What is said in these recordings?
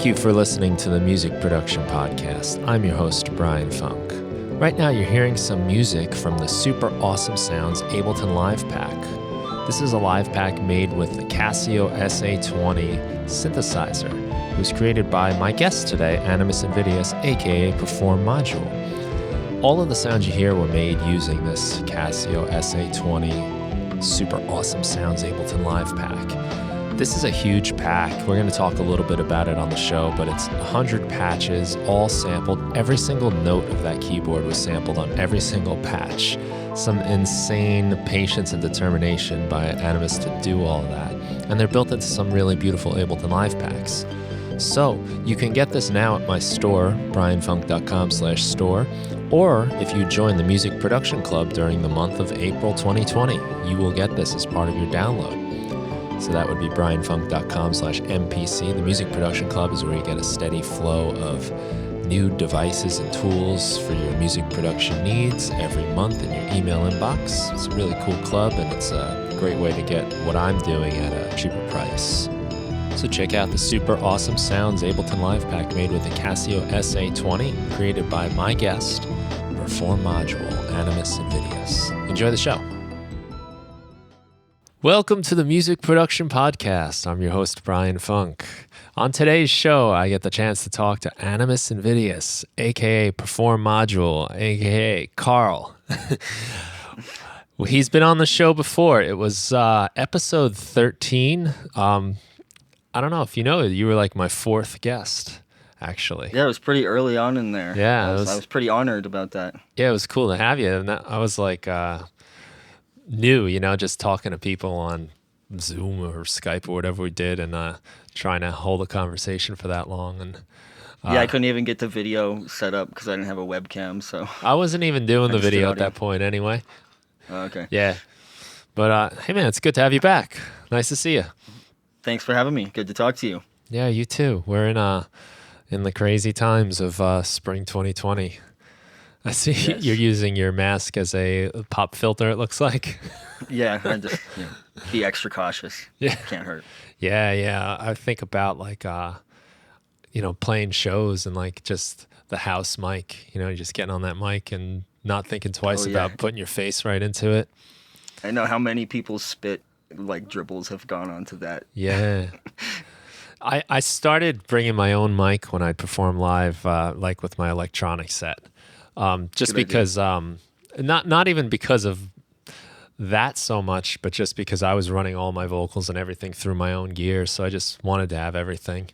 Thank you for listening to the Music Production Podcast. I'm your host, Brian Funk. Right now you're hearing some music from the super awesome sounds Ableton Live Pack. This is a live pack made with the Casio SA-20 synthesizer. It was created by my guest today, Animus Invidious, aka PerforModule. All of the sounds you hear were made using this Casio SA-20 super awesome sounds Ableton Live Pack. This is a huge pack. We're going to talk a little bit about it on the show, but it's 100 patches, all sampled. Every single note of that keyboard was sampled on every single patch. Some insane patience and determination by Animus to do all of that. And they're built into some really beautiful Ableton Live packs. So you can get this now at my store, brianfunk.com/store, or if you join the Music Production Club during the month of April 2020, you will get this as part of your download. So that would be brianfunk.com/MPC. The Music Production Club is where you get a steady flow of new devices and tools for your music production needs every month in your email inbox. It's a really cool club, and it's a great way to get what I'm doing at a cheaper price. So check out the super awesome sounds Ableton Live Pack made with the Casio SA-20, created by my guest, PerforModule, Animus Invidious. Enjoy the show. Welcome to the Music Production Podcast. I'm your host, Brian Funk. On today's show, I get the chance to talk to Animus Invidious, aka PerforModule, aka Carl. Well, he's been on the show before. It was episode 13. I don't know if you know, you were like my fourth guest, actually. Yeah, it was pretty early on in there. Yeah. I was pretty honored about that. Yeah, it was cool to have you. And I was like new, just talking to people on Zoom or Skype or whatever we did, and trying to hold a conversation for that long. And yeah, I couldn't even get the video set up because I didn't have a webcam. So I wasn't even doing the video at that point anyway. Okay. Yeah. But hey, man, it's good to have you back. Nice to see you. Thanks for having me. Good to talk to you. Yeah, you too. We're in the crazy times of spring 2020. I see yes. You're using your mask as a pop filter, it looks like. Yeah, I just be extra cautious. Yeah. Can't hurt. Yeah. I think about like, playing shows and like just the house mic, just getting on that mic and not thinking twice about putting your face right into it. I know how many people's spit like dribbles have gone onto that. Yeah. I started bringing my own mic when I perform live, like with my electronic set. Just Good because, idea. not even because of that so much, but just because I was running all my vocals and everything through my own gear. So I just wanted to have everything.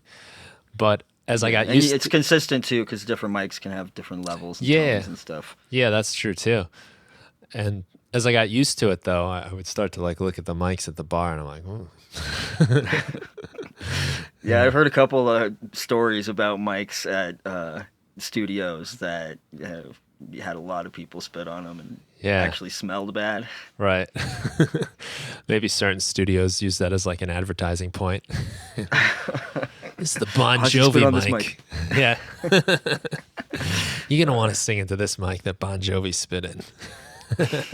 But as I got used it's consistent too, because different mics can have different levels and tones and stuff. Yeah, that's true too. And as I got used to it though, I would start to like look at the mics at the bar and I'm like, ooh. Yeah, I've heard a couple of stories about mics at studios that had a lot of people spit on them and actually smelled bad. Right. Maybe certain studios use that as like an advertising point. It's the Bon Jovi mic. Yeah. You're going to want to sing into this mic that Bon Jovi spit in. It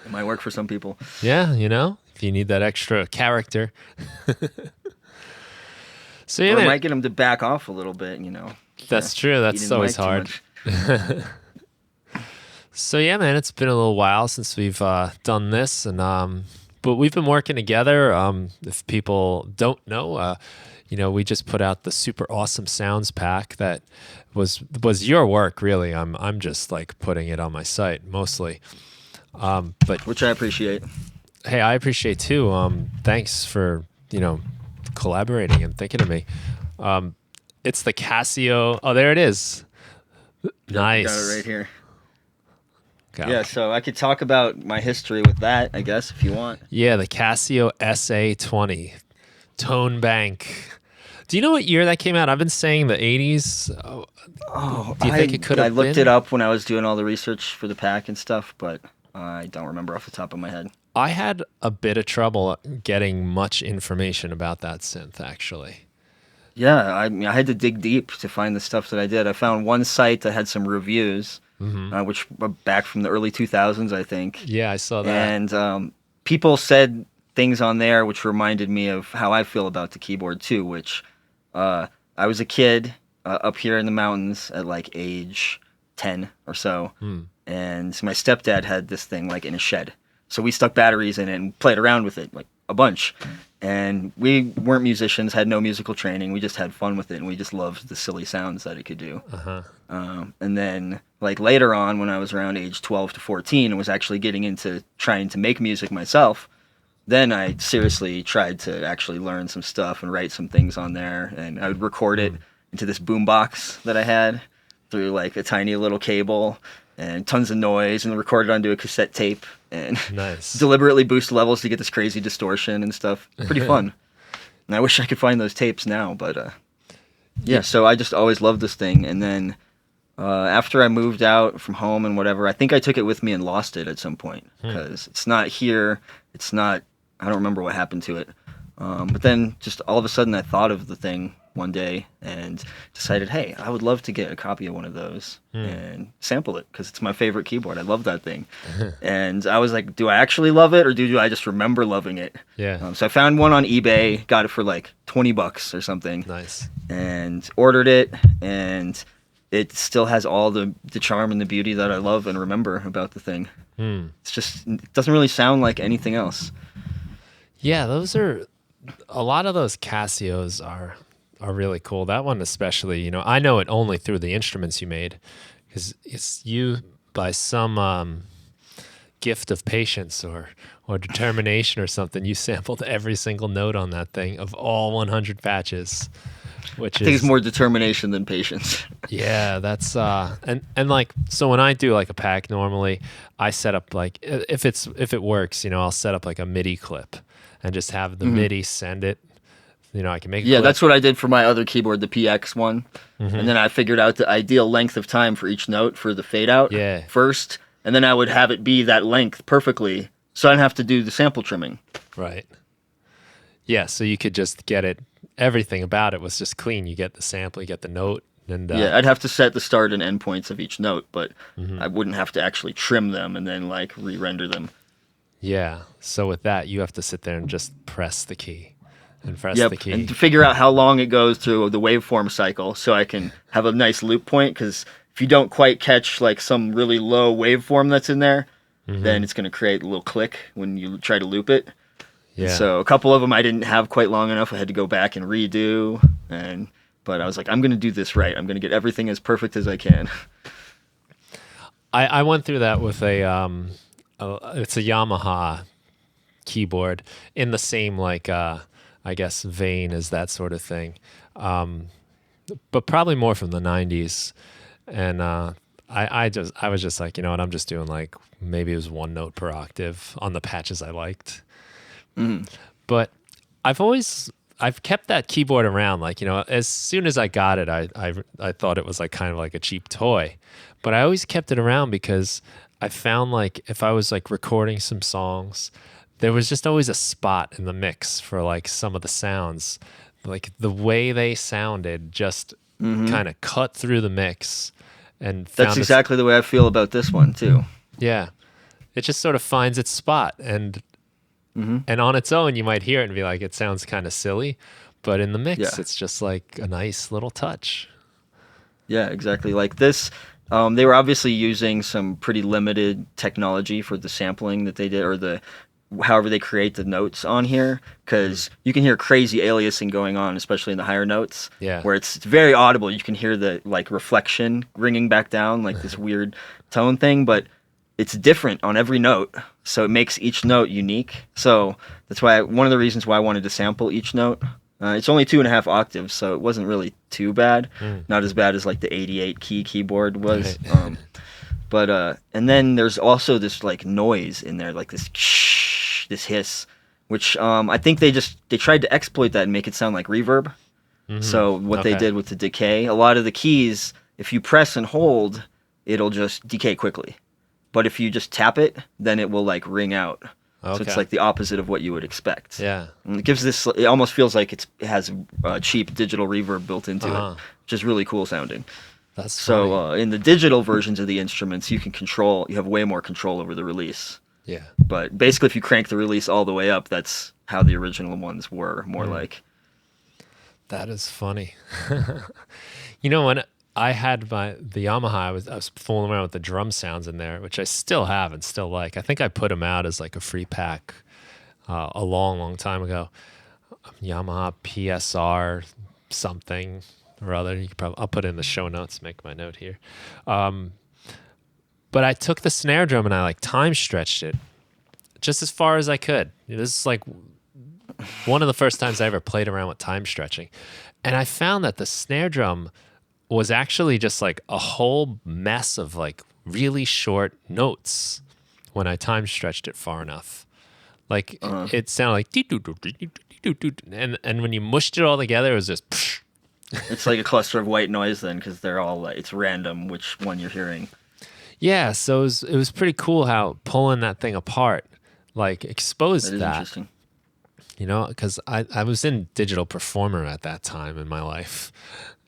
might work for some people. Yeah, if you need that extra character. So yeah, it might get them to back off a little bit, That's true. That's always hard. So yeah, man, it's been a little while since we've done this, and but we've been working together. If people don't know, we just put out the super awesome sounds pack that was your work, really. I'm just like putting it on my site mostly, but which I appreciate. Hey, I appreciate too. Thanks for collaborating and thinking of me. It's the Casio. Oh, there it is. Nice. Got it right here. Yeah, so I could talk about my history with that, I guess, if you want. Yeah, the Casio SA-20 Tone Bank. Do you know what year that came out? I've been saying the 80s. Do you think it could have been? I looked it up when I was doing all the research for the pack and stuff, but I don't remember off the top of my head. I had a bit of trouble getting much information about that synth, actually. Yeah, I had to dig deep to find the stuff that I did. I found one site that had some reviews, which were back from the early 2000s, I think. Yeah, I saw that. And people said things on there which reminded me of how I feel about the keyboard, too, which I was a kid up here in the mountains at like age 10 or so, and my stepdad had this thing like in a shed. So we stuck batteries in it and played around with it like a bunch. And we weren't musicians, had no musical training. We just had fun with it, and we just loved the silly sounds that it could do. And then, like later on, when I was around age 12 to 14, and was actually getting into trying to make music myself, then I seriously tried to actually learn some stuff and write some things on there. And I would record it into this boombox that I had through like a tiny little cable and tons of noise, and record it onto a cassette tape and deliberately boost levels to get this crazy distortion and stuff. Pretty fun. And I wish I could find those tapes now, but yeah, so I just always loved this thing. And then after I moved out from home and whatever, I think I took it with me and lost it at some point because it's not here. It's not, I don't remember what happened to it. But then just all of a sudden I thought of the thing one day and decided, hey, I would love to get a copy of one of those and sample it because it's my favorite keyboard. I love that thing. And I was like, do I actually love it or do I just remember loving it? Yeah. So I found one on eBay, got it for like $20 or something. Nice. And ordered it, and it still has all the charm and the beauty that I love and remember about the thing. It's just, it doesn't really sound like anything else. Yeah, those are, a lot of those Casios are really cool. That one especially, you know, I know it only through the instruments you made because it's you by some gift of patience or determination or something. You sampled every single note on that thing of all 100 patches, which I think it's more determination than patience. Yeah, that's and like, so when I do like a pack normally, I set up like, if it works, you know, I'll set up like a MIDI clip and just have the MIDI send it. You know, I can make a clip. That's what I did for my other keyboard, the PX one. And then I figured out the ideal length of time for each note for the fade out first. And then I would have it be that length perfectly, so I didn't have to do the sample trimming. Right. Yeah, so you could just get it, everything about it was just clean. You get the sample, you get the note. And I'd have to set the start and end points of each note, but I wouldn't have to actually trim them and then like re-render them. Yeah, so with that, you have to sit there and just press the key. And press the key. And to figure out how long it goes through the waveform cycle so I can have a nice loop point, because if you don't quite catch like some really low waveform that's in there, then it's going to create a little click when you try to loop it. Yeah. And so a couple of them I didn't have quite long enough. I had to go back and redo. But I was like, I'm going to do this right. I'm going to get everything as perfect as I can. I went through that with it's a Yamaha keyboard in the same like I guess vein as that sort of thing, but probably more from the 90s. And I was just like, you know what, I'm just doing like, maybe it was one note per octave on the patches I liked. But I've kept that keyboard around. Like, you know, as soon as I got it, I thought it was like kind of like a cheap toy, but I always kept it around because I found like if I was like recording some songs, there was just always a spot in the mix for like some of the sounds, like the way they sounded just kind of cut through the mix. And that's exactly the way I feel about this one too. Yeah. It just sort of finds its spot, and on its own, you might hear it and be like, it sounds kind of silly, but in the mix, it's just like a nice little touch. Yeah, exactly. Like this, they were obviously using some pretty limited technology for the sampling that they did, or however they create the notes on here, because you can hear crazy aliasing going on, especially in the higher notes, where it's very audible. You can hear the like reflection ringing back down, like this weird tone thing, but it's different on every note, so it makes each note unique. So that's why one of the reasons why I wanted to sample each note. It's only 2.5 octaves, so it wasn't really too bad. Not as bad as like the 88 key keyboard was. Right. But and then there's also this like noise in there, like this this hiss, which I think they tried to exploit that and make it sound like reverb. So what they did with the decay, a lot of the keys, if you press and hold, it'll just decay quickly. But if you just tap it, then it will like ring out. So it's like the opposite of what you would expect. Yeah. And it gives this, it almost feels like it has cheap digital reverb built into it, which is really cool sounding. That's so in the digital versions of the instruments, you have way more control over the release. Yeah. But basically, if you crank the release all the way up, that's how the original ones were, more like. That is funny. When I had the Yamaha, I was fooling around with the drum sounds in there, which I still have and still like. I think I put them out as like a free pack a long time ago. Yamaha PSR something or other. I'll put it in the show notes, make my note here. But I took the snare drum and I like time stretched it just as far as I could. This is like one of the first times I ever played around with time stretching. And I found that the snare drum was actually just like a whole mess of like really short notes when I time stretched it far enough. Like it sounded like and when you mushed it all together, it was just psh. It's like a cluster of white noise then, because they're all like, it's random which one you're hearing. Yeah, so it was pretty cool how pulling that thing apart like exposed That is interesting. Because I was in digital performer at that time in my life,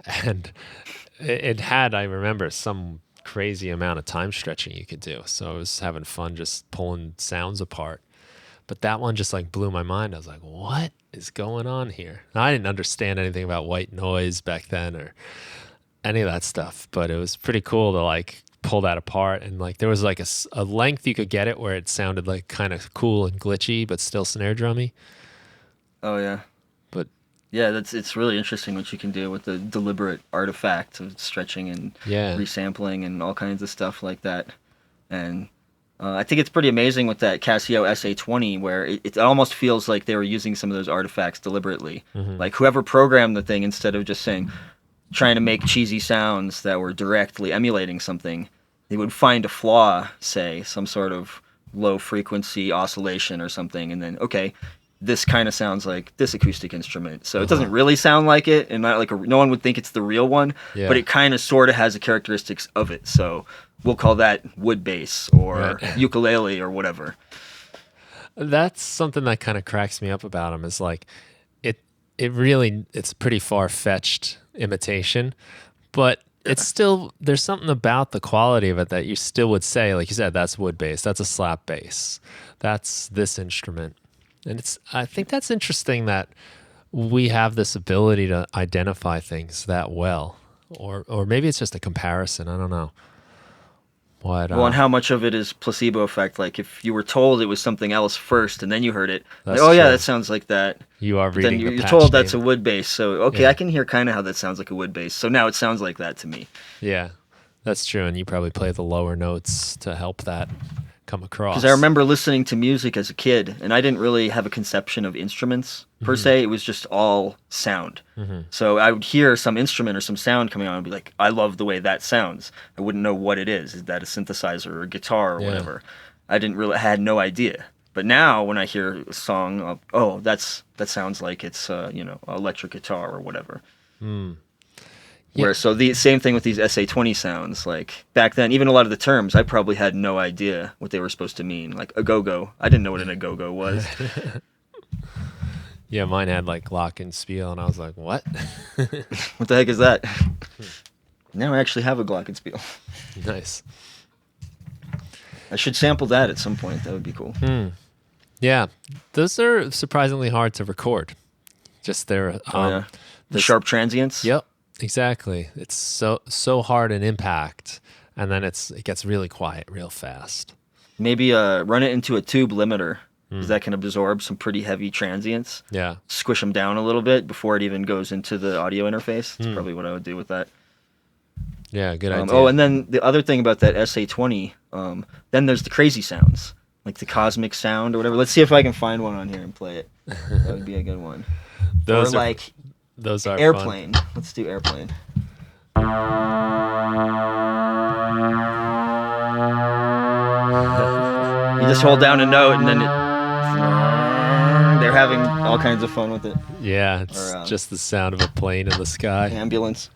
and it had, I remember, some crazy amount of time stretching you could do. So I was having fun just pulling sounds apart. But that one just like blew my mind. I was like, what is going on here? And I didn't understand anything about white noise back then or any of that stuff, but it was pretty cool to like pull that apart. And like there was like a length you could get it where it sounded like kind of cool and glitchy, but still snare drummy. Oh yeah. But yeah, it's really interesting what you can do with the deliberate artifact of stretching and resampling and all kinds of stuff like that. And I think it's pretty amazing with that Casio SA-20 where it almost feels like they were using some of those artifacts deliberately. Mm-hmm. Like whoever programmed the thing, instead of just trying to make cheesy sounds that were directly emulating something, they would find a flaw, say, some sort of low frequency oscillation or something, and then, okay, this kind of sounds like this acoustic instrument. So it doesn't really sound like it, and not like no one would think it's the real one, but it kind of sort of has the characteristics of it. So we'll call that wood bass or ukulele or whatever. That's something that kind of cracks me up about them is like it's pretty far-fetched imitation, but it's still, there's something about the quality of it that you still would say, like you said, that's wood bass, that's a slap bass, that's this instrument. And I think that's interesting that we have this ability to identify things that well, or maybe it's just a comparison. I don't know. And how much of it is placebo effect? Like if you were told it was something else first and then you heard it, like, oh yeah, that sounds like that. You are reading. Then you're told that's a wood bass, so okay, I can hear kind of how that sounds like a wood bass. So now it sounds like that to me. Yeah, that's true. And you probably play the lower notes to help that come across. Because I remember listening to music as a kid, and I didn't really have a conception of instruments per se. It was just all sound. Mm-hmm. So I would hear some instrument or some sound coming on and be like, I love the way that sounds. I wouldn't know what it is. Is that a synthesizer or a guitar or whatever? I had no idea. But now when I hear a song, that sounds like it's electric guitar or whatever. Mm. Where so the same thing with these SA-20 sounds. Like back then, even a lot of the terms, I probably had no idea what they were supposed to mean. Like a go-go, I didn't know what an agogo was. Yeah, mine had like glockenspiel, and I was like, what? What the heck is that? Now I actually have a glockenspiel. Nice. I should sample that at some point. That would be cool. Mm. Yeah, those are surprisingly hard to record. Just their the sharp transients. Yep. Exactly. It's so hard in impact, and then it gets really quiet real fast. Maybe run it into a tube limiter, because that can absorb some pretty heavy transients. Yeah. Squish them down a little bit before it even goes into the audio interface. That's probably what I would do with that. Yeah, good idea. Oh, and then the other thing about that SA-20, then there's the crazy sounds, like the cosmic sound or whatever. Let's see if I can find one on here and play it. That would be a good one. Those are airplane. Fun. Let's do airplane. You just hold down a note and then they're having all kinds of fun with it. Yeah, it's just the sound of a plane in the sky. Ambulance.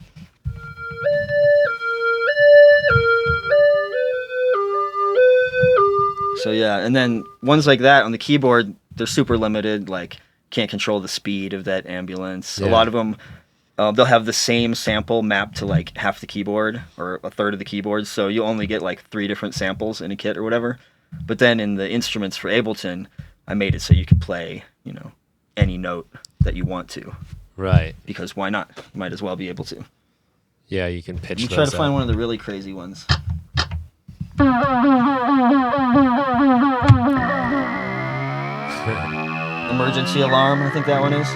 So yeah, and then ones like that on the keyboard, they're super limited, like can't control the speed of that ambulance. Yeah. A lot of them, they'll have the same sample mapped to like half the keyboard or a third of the keyboard, so you only get like 3 different samples in a kit or whatever. But then in the instruments for Ableton, I made it so you could play, any note that you want to. Right. Because why not? Might as well be able to. Yeah, you can pitch You those try to find out. one of the really crazy ones. Emergency alarm, I think that one is.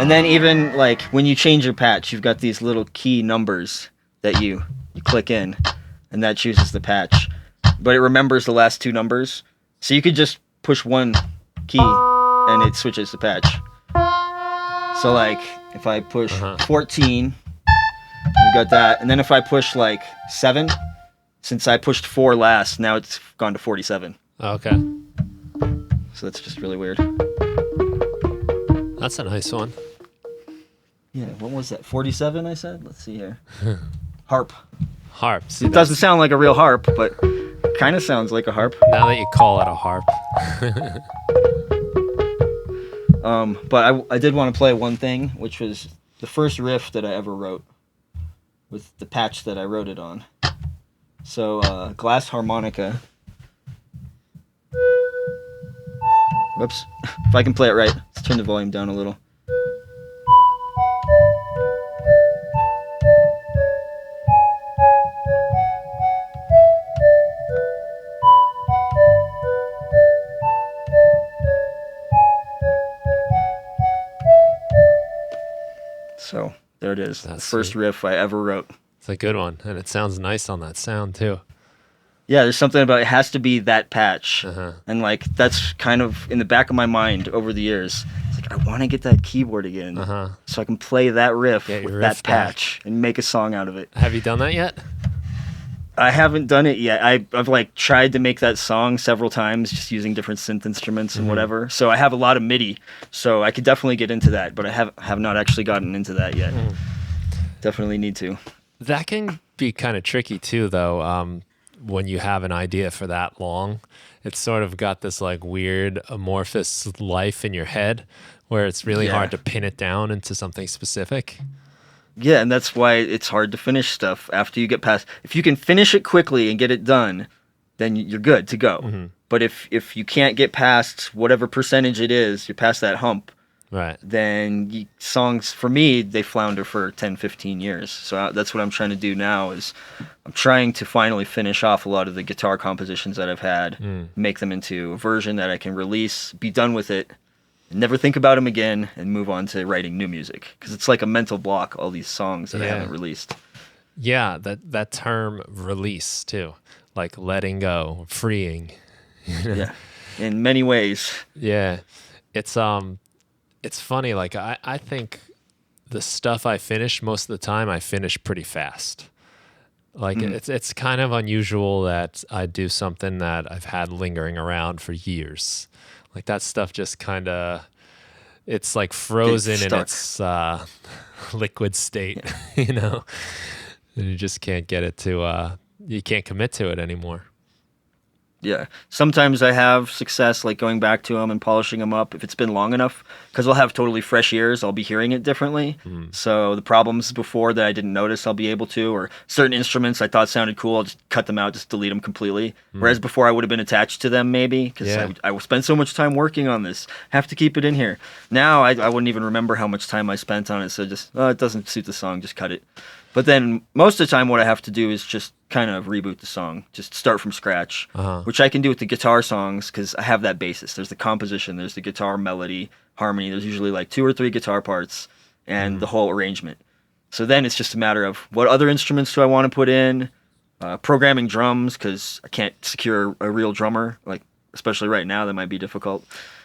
And then even like when you change your patch, you've got these little key numbers that you click in, and that chooses the patch. But it remembers the last two numbers, so you could just push one key and it switches the patch. So like if I push 14, we got that, and then if I push like 7, since I pushed 4 last, now it's gone to 47. Okay. So that's just really weird. That's a nice one. Yeah, what was that? 47, I said? Let's see here. Harp. Harp. See, It doesn't sound like a real harp, but kind of sounds like a harp. now that you call it a harp. But I did want to play one thing, which was the first riff that I ever wrote with the patch that I wrote it on. So, glass harmonica. Whoops. If I can play it right, let's turn the volume down a little. So, there it is. That's the first sweet. riff I ever wrote. It's a good one, and it sounds nice on that sound too. Yeah, there's something about it has to be that patch. Uh-huh. And like that's kind of in the back of my mind over the years. It's like I want to get that keyboard again so I can play that riff Get your with riff that back. patch and make a song out of it. Have you done that yet? I haven't done it yet. I've like tried to make that song several times just using different synth instruments and whatever. So I have a lot of MIDI, so I could definitely get into that, but I have not actually gotten into that yet. Definitely need to. That can be kind of tricky too, though. When you have an idea for that long, it's sort of got this like weird amorphous life in your head where it's really hard to pin it down into something specific. Yeah, and that's why it's hard to finish stuff after you get past. If you can finish it quickly and get it done, then you're good to go. But if you can't get past whatever percentage it is, you're past that hump, Right. then songs, for me, they flounder for 10, 15 years. So that's what I'm trying to do now is I'm trying to finally finish off a lot of the guitar compositions that I've had, make them into a version that I can release, be done with it, never think about them again, and move on to writing new music. Because it's like a mental block, all these songs that I haven't released. Yeah, that term release too, like letting go, freeing. Yeah, in many ways. Yeah, it's funny. Like I think the stuff I finish most of the time, I finish pretty fast. Like it's kind of unusual that I do something that I've had lingering around for years. Like that stuff just kind of, it's like frozen in its liquid state, you know, and you just can't get it to, you can't commit to it anymore. Yeah. Sometimes I have success like going back to them and polishing them up if it's been long enough, because I'll have totally fresh ears. I'll be hearing it differently. So the problems before that I didn't notice, I'll be able to, or certain instruments I thought sounded cool, I'll just cut them out, just delete them completely. Whereas before I would have been attached to them maybe, because I would spend so much time working on this, have to keep it in here. Now I wouldn't even remember how much time I spent on it, so just, it doesn't suit the song, just cut it. But then most of the time what I have to do is just kind of reboot the song, just start from scratch, which I can do with the guitar songs because I have that basis. There's the composition, there's the guitar melody, harmony. There's usually like 2 or 3 guitar parts and the whole arrangement. So then it's just a matter of what other instruments do I want to put in, programming drums because I can't secure a real drummer, like especially right now that might be difficult,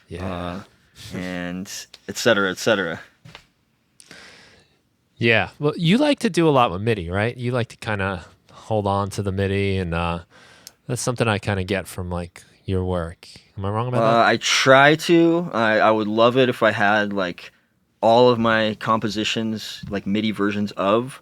and et cetera, et cetera. Yeah. Well, you like to do a lot with MIDI, right? You like to kind of hold on to the MIDI, and that's something I kind of get from like your work. Am I wrong about that? I try to. I would love it if I had like all of my compositions like MIDI versions of,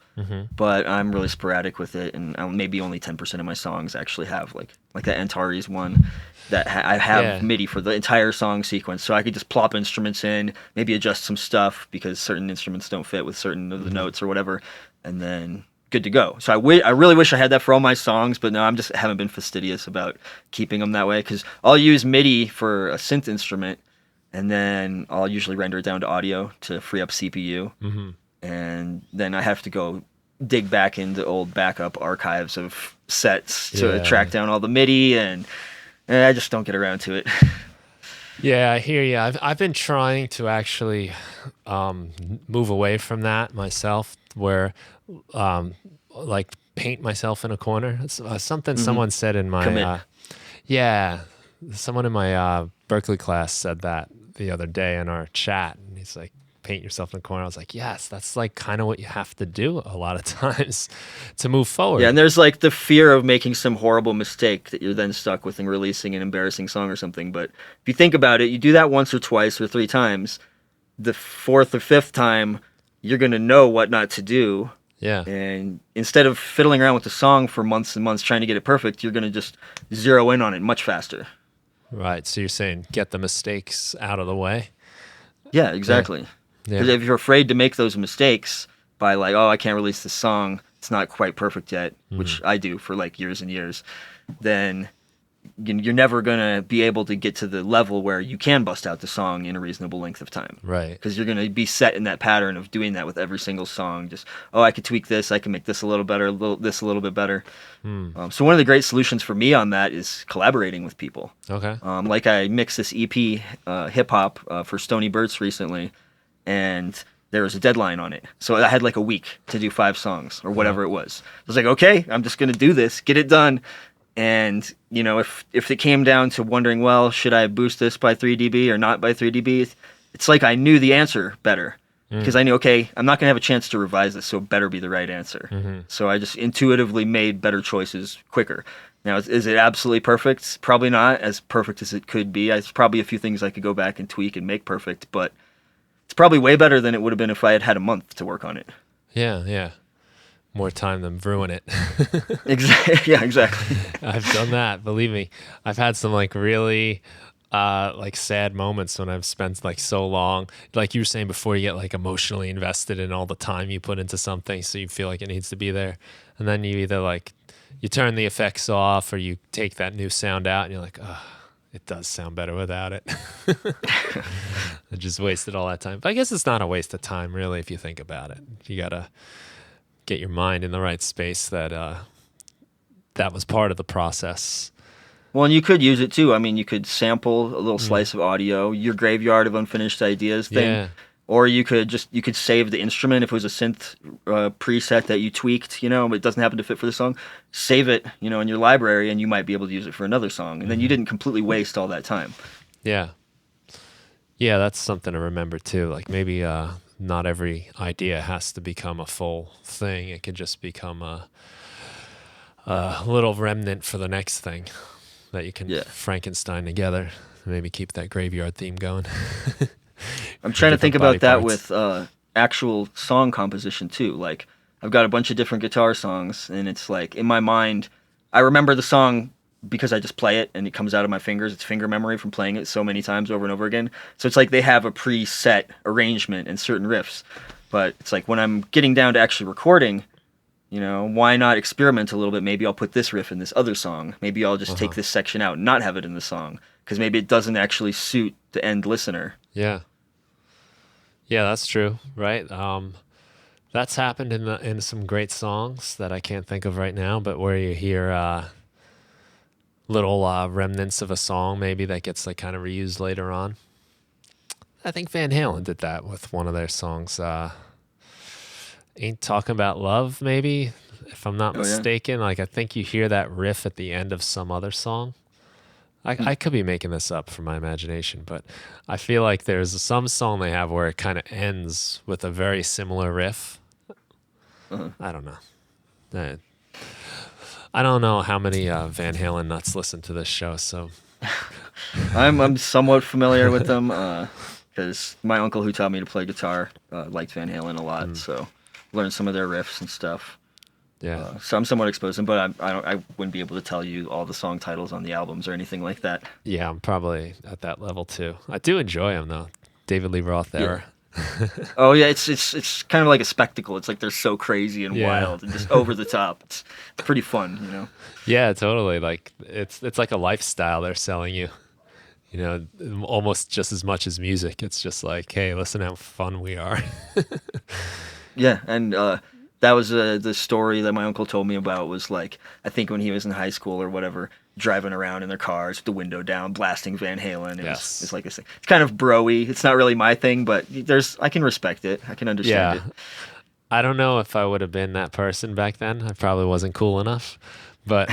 but I'm really sporadic with it, and maybe only 10% of my songs actually have like that Antares one that I have MIDI for the entire song sequence, so I could just plop instruments in, maybe adjust some stuff because certain instruments don't fit with certain of the notes or whatever, and then good to go. So I really wish I had that for all my songs, but no, haven't been fastidious about keeping them that way because I'll use MIDI for a synth instrument, and then I'll usually render it down to audio to free up CPU, and then I have to go dig back into old backup archives of sets to track down all the MIDI, and I just don't get around to it. Yeah, I hear you. I've been trying to actually move away from that myself, where like paint myself in a corner. It's something someone said in my someone in my Berkeley class said that the other day in our chat, and he's like, paint yourself in a corner. I was like, yes, that's like kind of what you have to do a lot of times to move forward. Yeah, and there's like the fear of making some horrible mistake that you're then stuck with and releasing an embarrassing song or something. But if you think about it, you do that once or twice or 3 times. The 4th or 5th time, you're going to know what not to do. Yeah. And instead of fiddling around with the song for months and months trying to get it perfect, you're going to just zero in on it much faster. Right. So you're saying get the mistakes out of the way? Yeah, exactly. Because if you're afraid to make those mistakes by like, oh, I can't release this song, it's not quite perfect yet, which I do for like years and years, then you're never going to be able to get to the level where you can bust out the song in a reasonable length of time. Right. Because you're going to be set in that pattern of doing that with every single song. Just, oh, I could tweak this, I can make this a little better, this a little bit better. So one of the great solutions for me on that is collaborating with people. Okay. Like I mixed this EP hip-hop for Stony Burt's recently, and there was a deadline on it. So I had like a week to do 5 songs or whatever it was. I was like, okay, I'm just going to do this, get it done. And, you know, if it came down to wondering, well, should I boost this by 3 dB or not by 3 dB? It's like I knew the answer better because I knew, okay, I'm not going to have a chance to revise this, so it better be the right answer. So I just intuitively made better choices quicker. Now, is it absolutely perfect? Probably not as perfect as it could be. There's probably a few things I could go back and tweak and make perfect, but it's probably way better than it would have been if I had had a month to work on it. Yeah. More time than ruin it. Exactly. Yeah, exactly. I've done that. Believe me. I've had some like really like sad moments when I've spent like so long, like you were saying before, you get like emotionally invested in all the time you put into something, so you feel like it needs to be there, and then you either like you turn the effects off or you take that new sound out, and you're like, oh, it does sound better without it. I just wasted all that time. But I guess it's not a waste of time, really, if you think about it. You gotta get your mind in the right space. That was part of the process. Well, and you could use it too. I mean, you could sample a little slice of audio, your graveyard of unfinished ideas thing, or you could save the instrument if it was a synth preset that you tweaked, you know, but it doesn't happen to fit for the song. Save it, you know, in your library, and you might be able to use it for another song, and then you didn't completely waste all that time. Yeah, that's something to remember too. Like maybe not every idea has to become a full thing. It could just become a little remnant for the next thing that you can Frankenstein together. Maybe keep that graveyard theme going. I'm trying to think about that with actual song composition too. Like I've got a bunch of different guitar songs, and it's like in my mind, I remember the song because I just play it and it comes out of my fingers. It's finger memory from playing it so many times over and over again. So it's like they have a preset arrangement and certain riffs. But it's like when I'm getting down to actually recording, you know, why not experiment a little bit? Maybe I'll put this riff in this other song. Maybe I'll just take this section out and not have it in the song, because maybe it doesn't actually suit the end listener. Yeah, that's true, right? That's happened in some great songs that I can't think of right now, but where you hear little remnants of a song maybe that gets like kind of reused later on. I think Van Halen did that with one of their songs. Ain't Talking About Love, maybe, if I'm not mistaken. Like I think you hear that riff at the end of some other song. I could be making this up from my imagination, but I feel like there's some song they have where it kind of ends with a very similar riff. I don't know. I don't know how many Van Halen nuts listen to this show, so I'm somewhat familiar with them because my uncle who taught me to play guitar liked Van Halen a lot, so learned some of their riffs and stuff. Yeah. So I'm somewhat exposed to them, but I wouldn't be able to tell you all the song titles on the albums or anything like that. Yeah, I'm probably at that level too. I do enjoy them though. David Lee Roth era. Oh yeah, it's kind of like a spectacle. It's like they're so crazy and wild and just over the top. It's pretty fun, you know. Yeah, totally. Like it's like a lifestyle they're selling you. you know, almost just as much as music. It's just like, hey, listen how fun we are. Yeah, and that was the story that my uncle told me about. Was like, I think when he was in high school or whatever, driving around in their cars with the window down, blasting Van Halen. It's like this thing. It's kind of bro-y. It's not really my thing, but I can respect it. I can understand it. I don't know if I would have been that person back then. I probably wasn't cool enough, but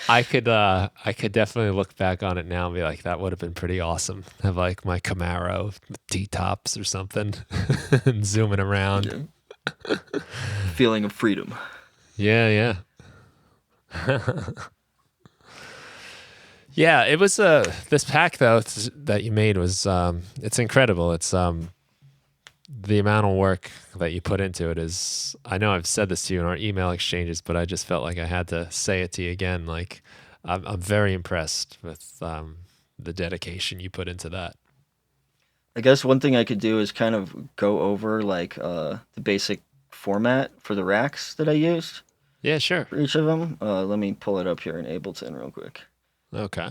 I could definitely look back on it now and be like, that would have been pretty awesome. Have like my Camaro with T-tops or something and zooming around. Yeah. Feeling of freedom. Yeah. Yeah, it was this pack though that you made was it's incredible. It's the amount of work that you put into it is, I know I've said this to you in our email exchanges, but I just felt like I had to say it to you again. Like I'm very impressed with the dedication you put into that. I guess one thing I could do is kind of go over like the basic format for the racks that I used. Yeah, sure. For each of them. Let me pull it up here in Ableton real quick. Okay.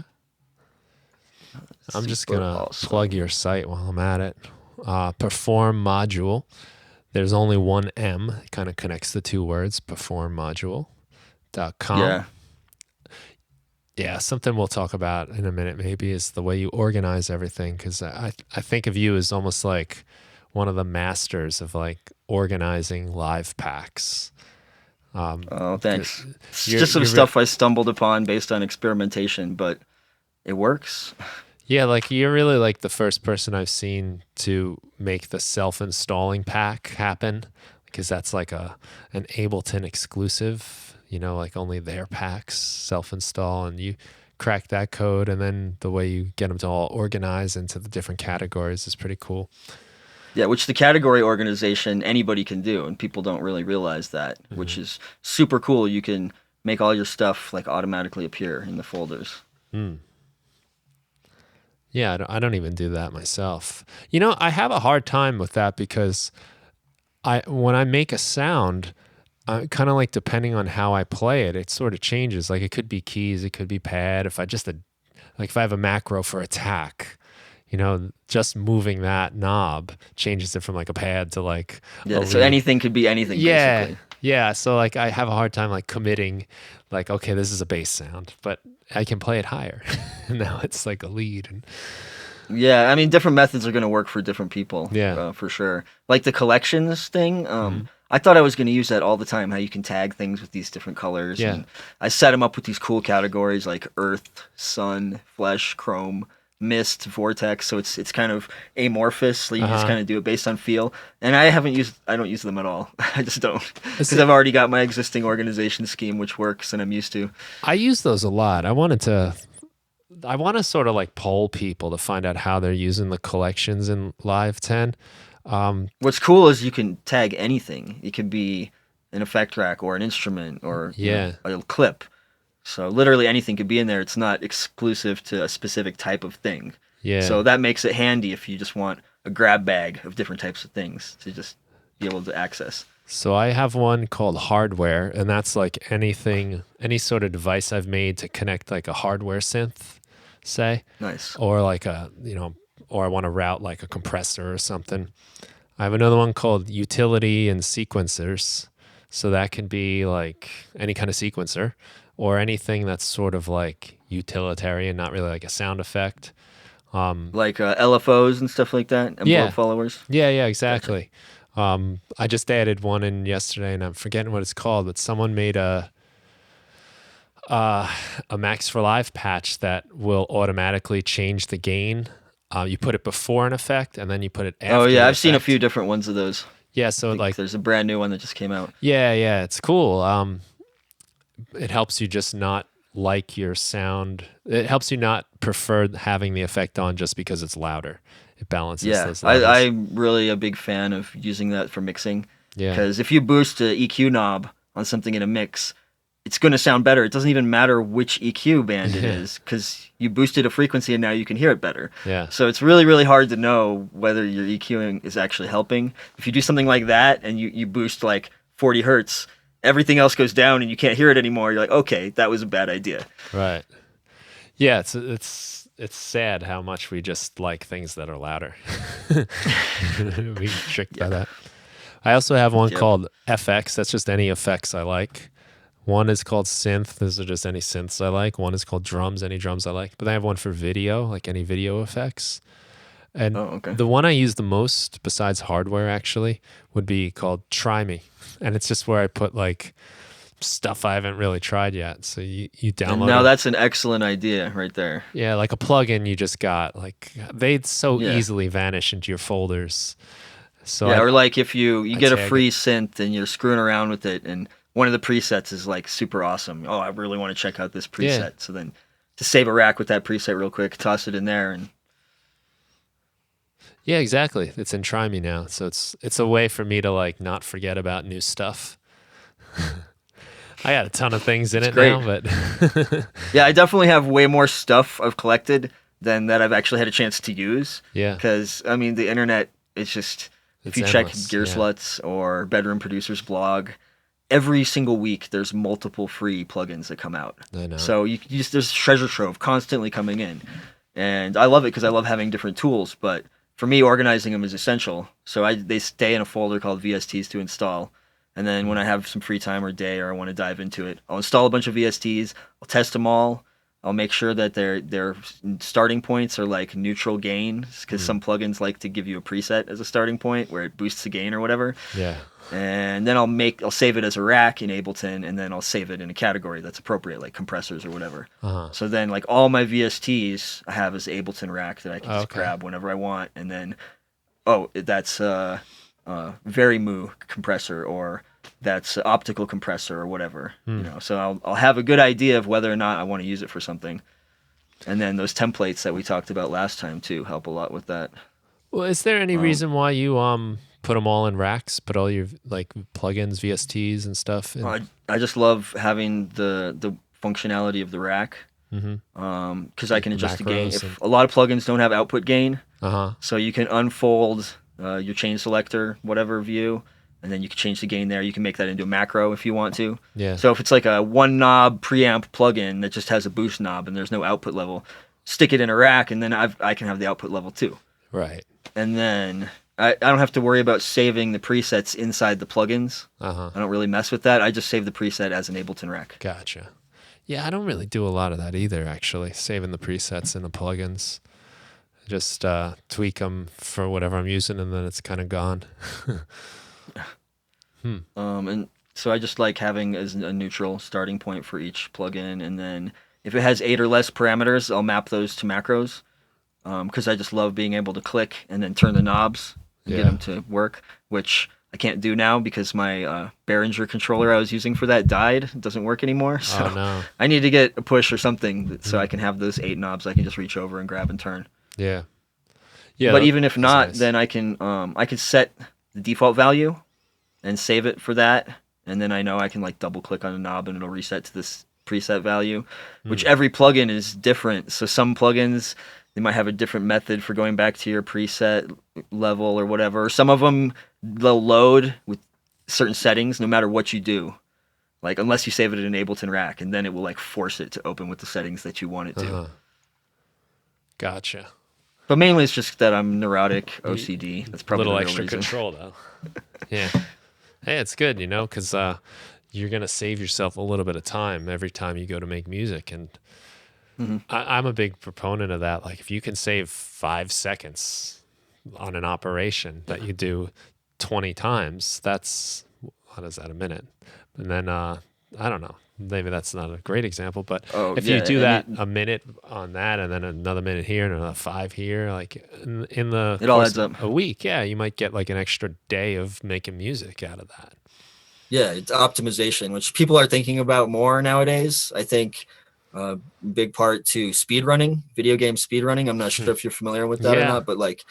I'm just going to plug your site while I'm at it. PerforModule. There's only one M. It kind of connects the two words, performmodule.com. Yeah. Yeah, something we'll talk about in a minute maybe is the way you organize everything, because I think of you as almost like one of the masters of like organizing live packs. Oh, thanks. It's just some stuff I stumbled upon based on experimentation, but it works. Yeah, like you're really like the first person I've seen to make the self-installing pack happen, because that's like an Ableton exclusive, you know, like only their packs self-install, and you crack that code, and then the way you get them to all organize into the different categories is pretty cool. Yeah, which the category organization anybody can do, and people don't really realize that, which is super cool. You can make all your stuff like automatically appear in the folders. Yeah, I don't even do that myself. You know, I have a hard time with that because when I make a sound, kind of like depending on how I play it, it sort of changes. Like it could be keys, it could be pad. If I have a macro for attack, you know, just moving that knob changes it from like a pad to like so anything could be anything. Basically. Yeah. So like I have a hard time like committing, like, okay, this is a bass sound, but I can play it higher. Now it's like a lead. Yeah, I mean, different methods are going to work for different people. Yeah, for sure. Like the collections thing. I thought I was going to use that all the time. How you can tag things with these different colors. Yeah. And I set them up with these cool categories like earth, sun, flesh, chrome, mist, vortex. So it's kind of amorphous. So you just kind of do it based on feel. And I don't use them at all. I just don't, because I've already got my existing organization scheme, which works and I'm used to. I use those a lot. I want to sort of like poll people to find out how they're using the collections in Live 10. What's cool is you can tag anything. It could be an effect rack or an instrument or a clip. So literally anything could be in there. It's not exclusive to a specific type of thing. Yeah. So that makes it handy if you just want a grab bag of different types of things to just be able to access. So I have one called hardware, and that's like any sort of device I've made to connect like a hardware synth, say. Nice. Or like or I want to route like a compressor or something. I have another one called utility and sequencers. So that can be like any kind of sequencer or anything that's sort of like utilitarian, not really like a sound effect. Like LFOs and stuff like that? Envelope followers? Yeah, exactly. Gotcha. I just added one in yesterday, and I'm forgetting what it's called, but someone made a Max for Live patch that will automatically change the gain. You put it before an effect, and then you put it after. Oh yeah, I've seen a few different ones of those. Yeah, so like there's a brand new one that just came out. Yeah, it's cool. It helps you just not like your sound. It helps you not prefer having the effect on just because it's louder. It balances those levels. I'm really a big fan of using that for mixing. Yeah. Because if you boost an EQ knob on something in a mix, it's going to sound better. It doesn't even matter which EQ band it is, because you boosted a frequency and now you can hear it better. Yeah. So it's really, really hard to know whether your EQing is actually helping. If you do something like that and you boost like 40 hertz, everything else goes down and you can't hear it anymore. You're like, okay, that was a bad idea. Right. Yeah, it's it's sad how much we just like things that are louder. We get tricked by that. I also have one called FX. That's just any effects I like. One is called synth. Those are just any synths I like. One is called drums, any drums I like. But then I have one for video, like any video effects. And the one I use the most, besides hardware actually, would be called Try Me. And it's just where I put like stuff I haven't really tried yet. So you download and now that's an excellent idea right there. Yeah, like a plugin you just got. Like they so easily vanish into your folders. So or like if you get a free synth and you're screwing around with it and one of the presets is like super awesome. Oh, I really want to check out this preset. Yeah. So then to save a rack with that preset real quick, toss it in there and yeah, exactly. It's in Try Me now. So it's a way for me to like not forget about new stuff. I got a ton of things in it now, but yeah, I definitely have way more stuff I've collected than that I've actually had a chance to use. Yeah. Because I mean the internet is just if you check Gear Sluts or Bedroom Producer's blog, every single week there's multiple free plugins that come out. I know. So you just there's treasure trove constantly coming in. And I love it because I love having different tools, but for me, organizing them is essential. So they stay in a folder called VSTs to install. And then when I have some free time or day or I want to dive into it, I'll install a bunch of VSTs. I'll test them all. I'll make sure that their starting points are like neutral gain because some plugins like to give you a preset as a starting point where it boosts the gain or whatever. Yeah. And then I'll save it as a rack in Ableton, and then I'll save it in a category that's appropriate, like compressors or whatever. So then, like all my VSTs, I have as Ableton rack that I can just grab whenever I want, and then, that's very moo compressor, or that's optical compressor or whatever. You know, so I'll have a good idea of whether or not I want to use it for something. And then those templates that we talked about last time too help a lot with that. Well, is there any reason why you put them all in racks, put all your like plugins, VSTs and stuff in? I just love having the functionality of the rack because I can adjust the gain. If a lot of plugins don't have output gain, so you can unfold your chain selector, whatever view, and then you can change the gain there. You can make that into a macro if you want to. Yeah. So if it's like a one knob preamp plugin that just has a boost knob and there's no output level, stick it in a rack, and then I can have the output level too. Right. And then I don't have to worry about saving the presets inside the plugins. I don't really mess with that. I just save the preset as an Ableton rack. Gotcha. Yeah, I don't really do a lot of that either, actually, saving the presets in the plugins. Just tweak them for whatever I'm using, and then it's kind of gone. And so I just like having as a neutral starting point for each plugin, and then if it has 8 or less parameters, I'll map those to macros. Because I just love being able to click and then turn the knobs and get them to work, which I can't do now because my Behringer controller I was using for that died. It doesn't work anymore. So I need to get a push or something so I can have those 8 knobs I can just reach over and grab and turn. Yeah. But even if not, then I can set the default value and save it for that, and then I know I can like double click on a knob and it'll reset to this preset value, which every plugin is different. So some plugins, they might have a different method for going back to your preset level or whatever. Some of them, they'll load with certain settings no matter what you do. Like, unless you save it in an Ableton rack, and then it will like force it to open with the settings that you want it to. Gotcha. But mainly it's just that I'm neurotic, OCD. That's probably a little the real extra reason. Control, though. Yeah. Hey, it's good, because you're going to save yourself a little bit of time every time you go to make music. And I'm a big proponent of that. Like, if you can save 5 seconds on an operation that you do 20 times, that's, what is that, a minute? And then, I don't know, maybe that's not a great example, but if you do that a minute on that and then another minute here and another 5 here, like in the it all adds up. A week, you might get like an extra day of making music out of that. Yeah, it's optimization, which people are thinking about more nowadays. I think big part to speedrunning, video game speedrunning. I'm not sure if you're familiar with that or not, but like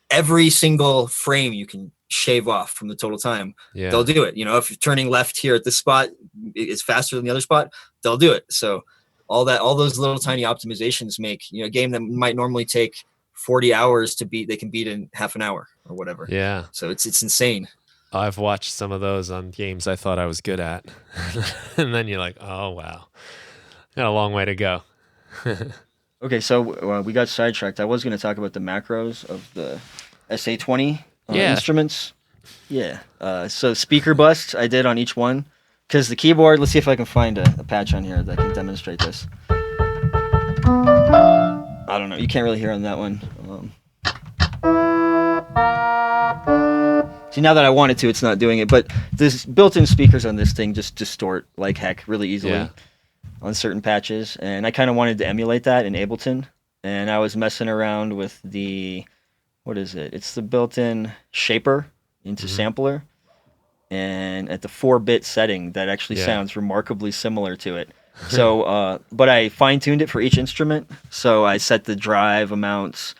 every single frame you can shave off from the total time. They'll do it. If you're turning left here at this spot, it's faster than the other spot, they'll do it. So all those little tiny optimizations make, a game that might normally take 40 hours to beat, they can beat in half an hour or whatever. Yeah. So it's insane. I've watched some of those on games I thought I was good at. And then you're like, oh, wow. Got a long way to go. Okay, so we got sidetracked. I was going to talk about the macros of the SA-20 Yeah. instruments. Yeah. So speaker bust I did on each one. Because the keyboard, let's see if I can find a patch on here that can demonstrate this. I don't know. You can't really hear on that one. See, now that I wanted to, it's not doing it. But this built-in speakers on this thing just distort like heck really easily on certain patches. And I kind of wanted to emulate that in Ableton. And I was messing around with the, what is it? It's the built-in shaper into sampler. And at the 4-bit setting, that actually sounds remarkably similar to it. So, but I fine-tuned it for each instrument. So I set the drive amounts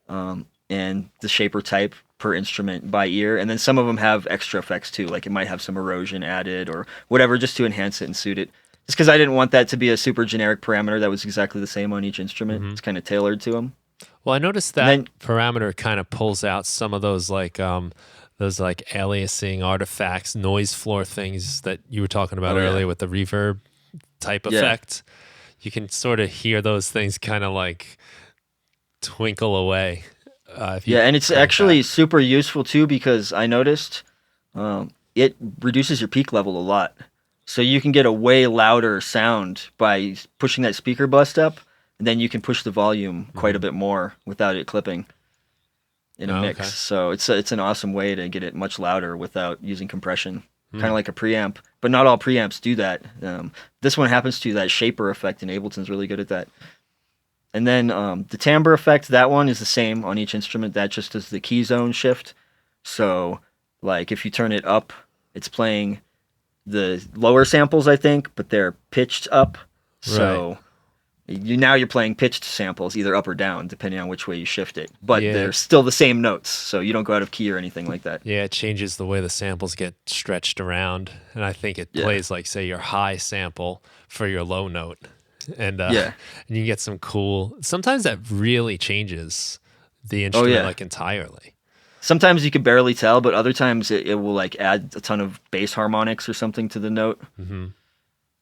and the shaper type per instrument by ear. And then some of them have extra effects too, like it might have some erosion added or whatever, just to enhance it and suit it. Just because I didn't want that to be a super generic parameter that was exactly the same on each instrument. It's kind of tailored to them. Well, I noticed that parameter kind of pulls out some of those like aliasing artifacts, noise floor things that you were talking about earlier with the reverb type effect. You can sort of hear those things kind of like twinkle away. And it's actually super useful too because I noticed it reduces your peak level a lot. So you can get a way louder sound by pushing that speaker bust up, and then you can push the volume quite a bit more without it clipping in a mix. So it's an awesome way to get it much louder without using compression, kind of like a preamp. But not all preamps do that. This one happens to that shaper effect, and Ableton's really good at that. And then the timbre effect, that one is the same on each instrument. That just does the key zone shift. So like if you turn it up, it's playing the lower samples, I think, but they're pitched up. So you're playing pitched samples, either up or down, depending on which way you shift it. But they're still the same notes, so you don't go out of key or anything like that. Yeah, it changes the way the samples get stretched around. And I think it plays like, say, your high sample for your low note. And and you get some cool. Sometimes that really changes the instrument like entirely. Sometimes you can barely tell, but other times it will like add a ton of bass harmonics or something to the note. And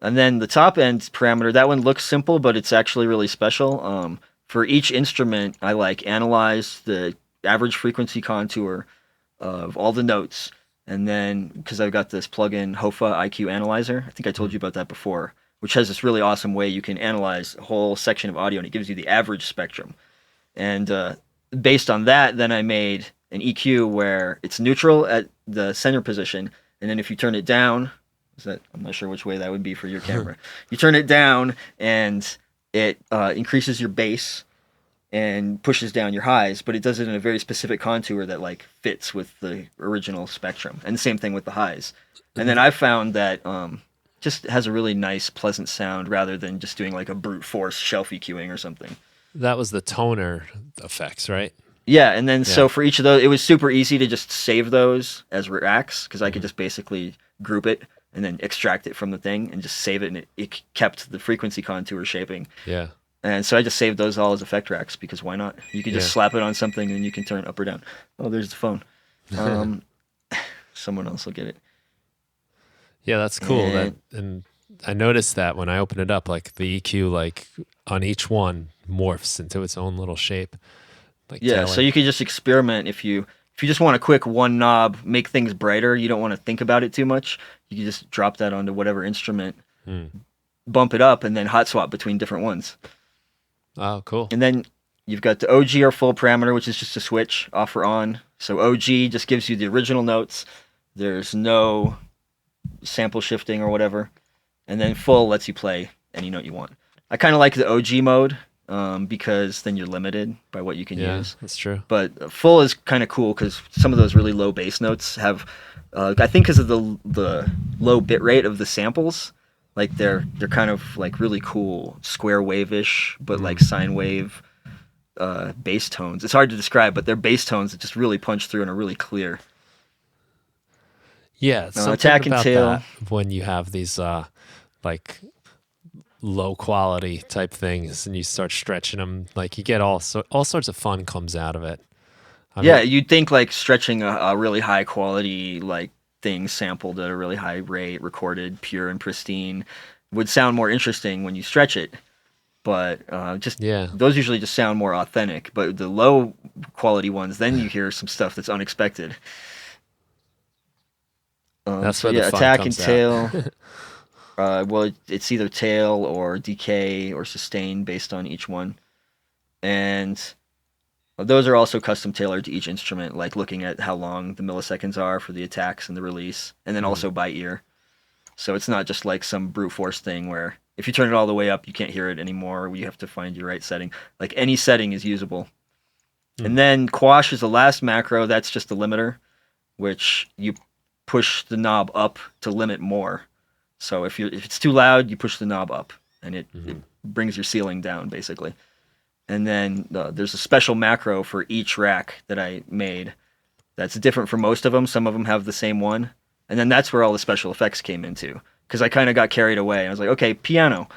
then the top end parameter, that one looks simple, but it's actually really special. For each instrument, I like analyze the average frequency contour of all the notes, and then because I've got this plugin Hofa IQ Analyzer, I think I told you about that before, which has this really awesome way you can analyze a whole section of audio, and it gives you the average spectrum. And based on that, then I made an EQ where it's neutral at the center position, and then if you turn it down, I'm not sure which way that would be for your camera. You turn it down, and it increases your bass and pushes down your highs, but it does it in a very specific contour that like fits with the original spectrum. And the same thing with the highs. And then I found that just has a really nice, pleasant sound rather than just doing like a brute force shelf EQing or something. That was the toner effects, right? Yeah, and then so for each of those, it was super easy to just save those as racks because I could just basically group it and then extract it from the thing and just save it, and it kept the frequency contour shaping. Yeah. And so I just saved those all as effect racks because why not? You can just slap it on something and you can turn it up or down. Oh, there's the phone. Someone else will get it. Yeah, that's cool. And I noticed that when I open it up, like the EQ, like on each one morphs into its own little shape. Like so you can just experiment if you just want a quick one knob, make things brighter. You don't want to think about it too much. You can just drop that onto whatever instrument, bump it up, and then hot swap between different ones. Oh, cool. And then you've got the OG or full parameter, which is just a switch off or on. So OG just gives you the original notes. There's no sample shifting or whatever. And then full lets you play any note you want. I kind of like the OG mode because then you're limited by what you can use. That's true. But full is kind of cool because some of those really low bass notes have, I think because of the low bit rate of the samples, like they're kind of like really cool square wave-ish, but like sine wave bass tones. It's hard to describe, but they're bass tones that just really punch through and are really clear. Yeah, something attack about and tail. that when you have these like low quality type things and you start stretching them, like you get all sorts of fun comes out of it. You'd think like stretching a really high quality like thing sampled at a really high rate, recorded pure and pristine, would sound more interesting when you stretch it. but just Yeah. those usually just sound more authentic. But the low quality ones, then you hear some stuff that's unexpected. That's So where the yeah, fun attack and comes out. tail. Well, it's either tail or decay or sustain based on each one, and those are also custom tailored to each instrument, like looking at how long the milliseconds are for the attacks and the release, and then also by ear. So it's not just like some brute force thing where if you turn it all the way up, you can't hear it anymore. You have to find your right setting. Like any setting is usable. And then quash is the last macro. That's just the limiter, which you push the knob up to limit more. So if it's too loud, you push the knob up, and it brings your ceiling down basically. And then there's a special macro for each rack that I made that's different for most of them. Some of them have the same one. And then that's where all the special effects came into. Because I kind of got carried away. I was like, okay, piano.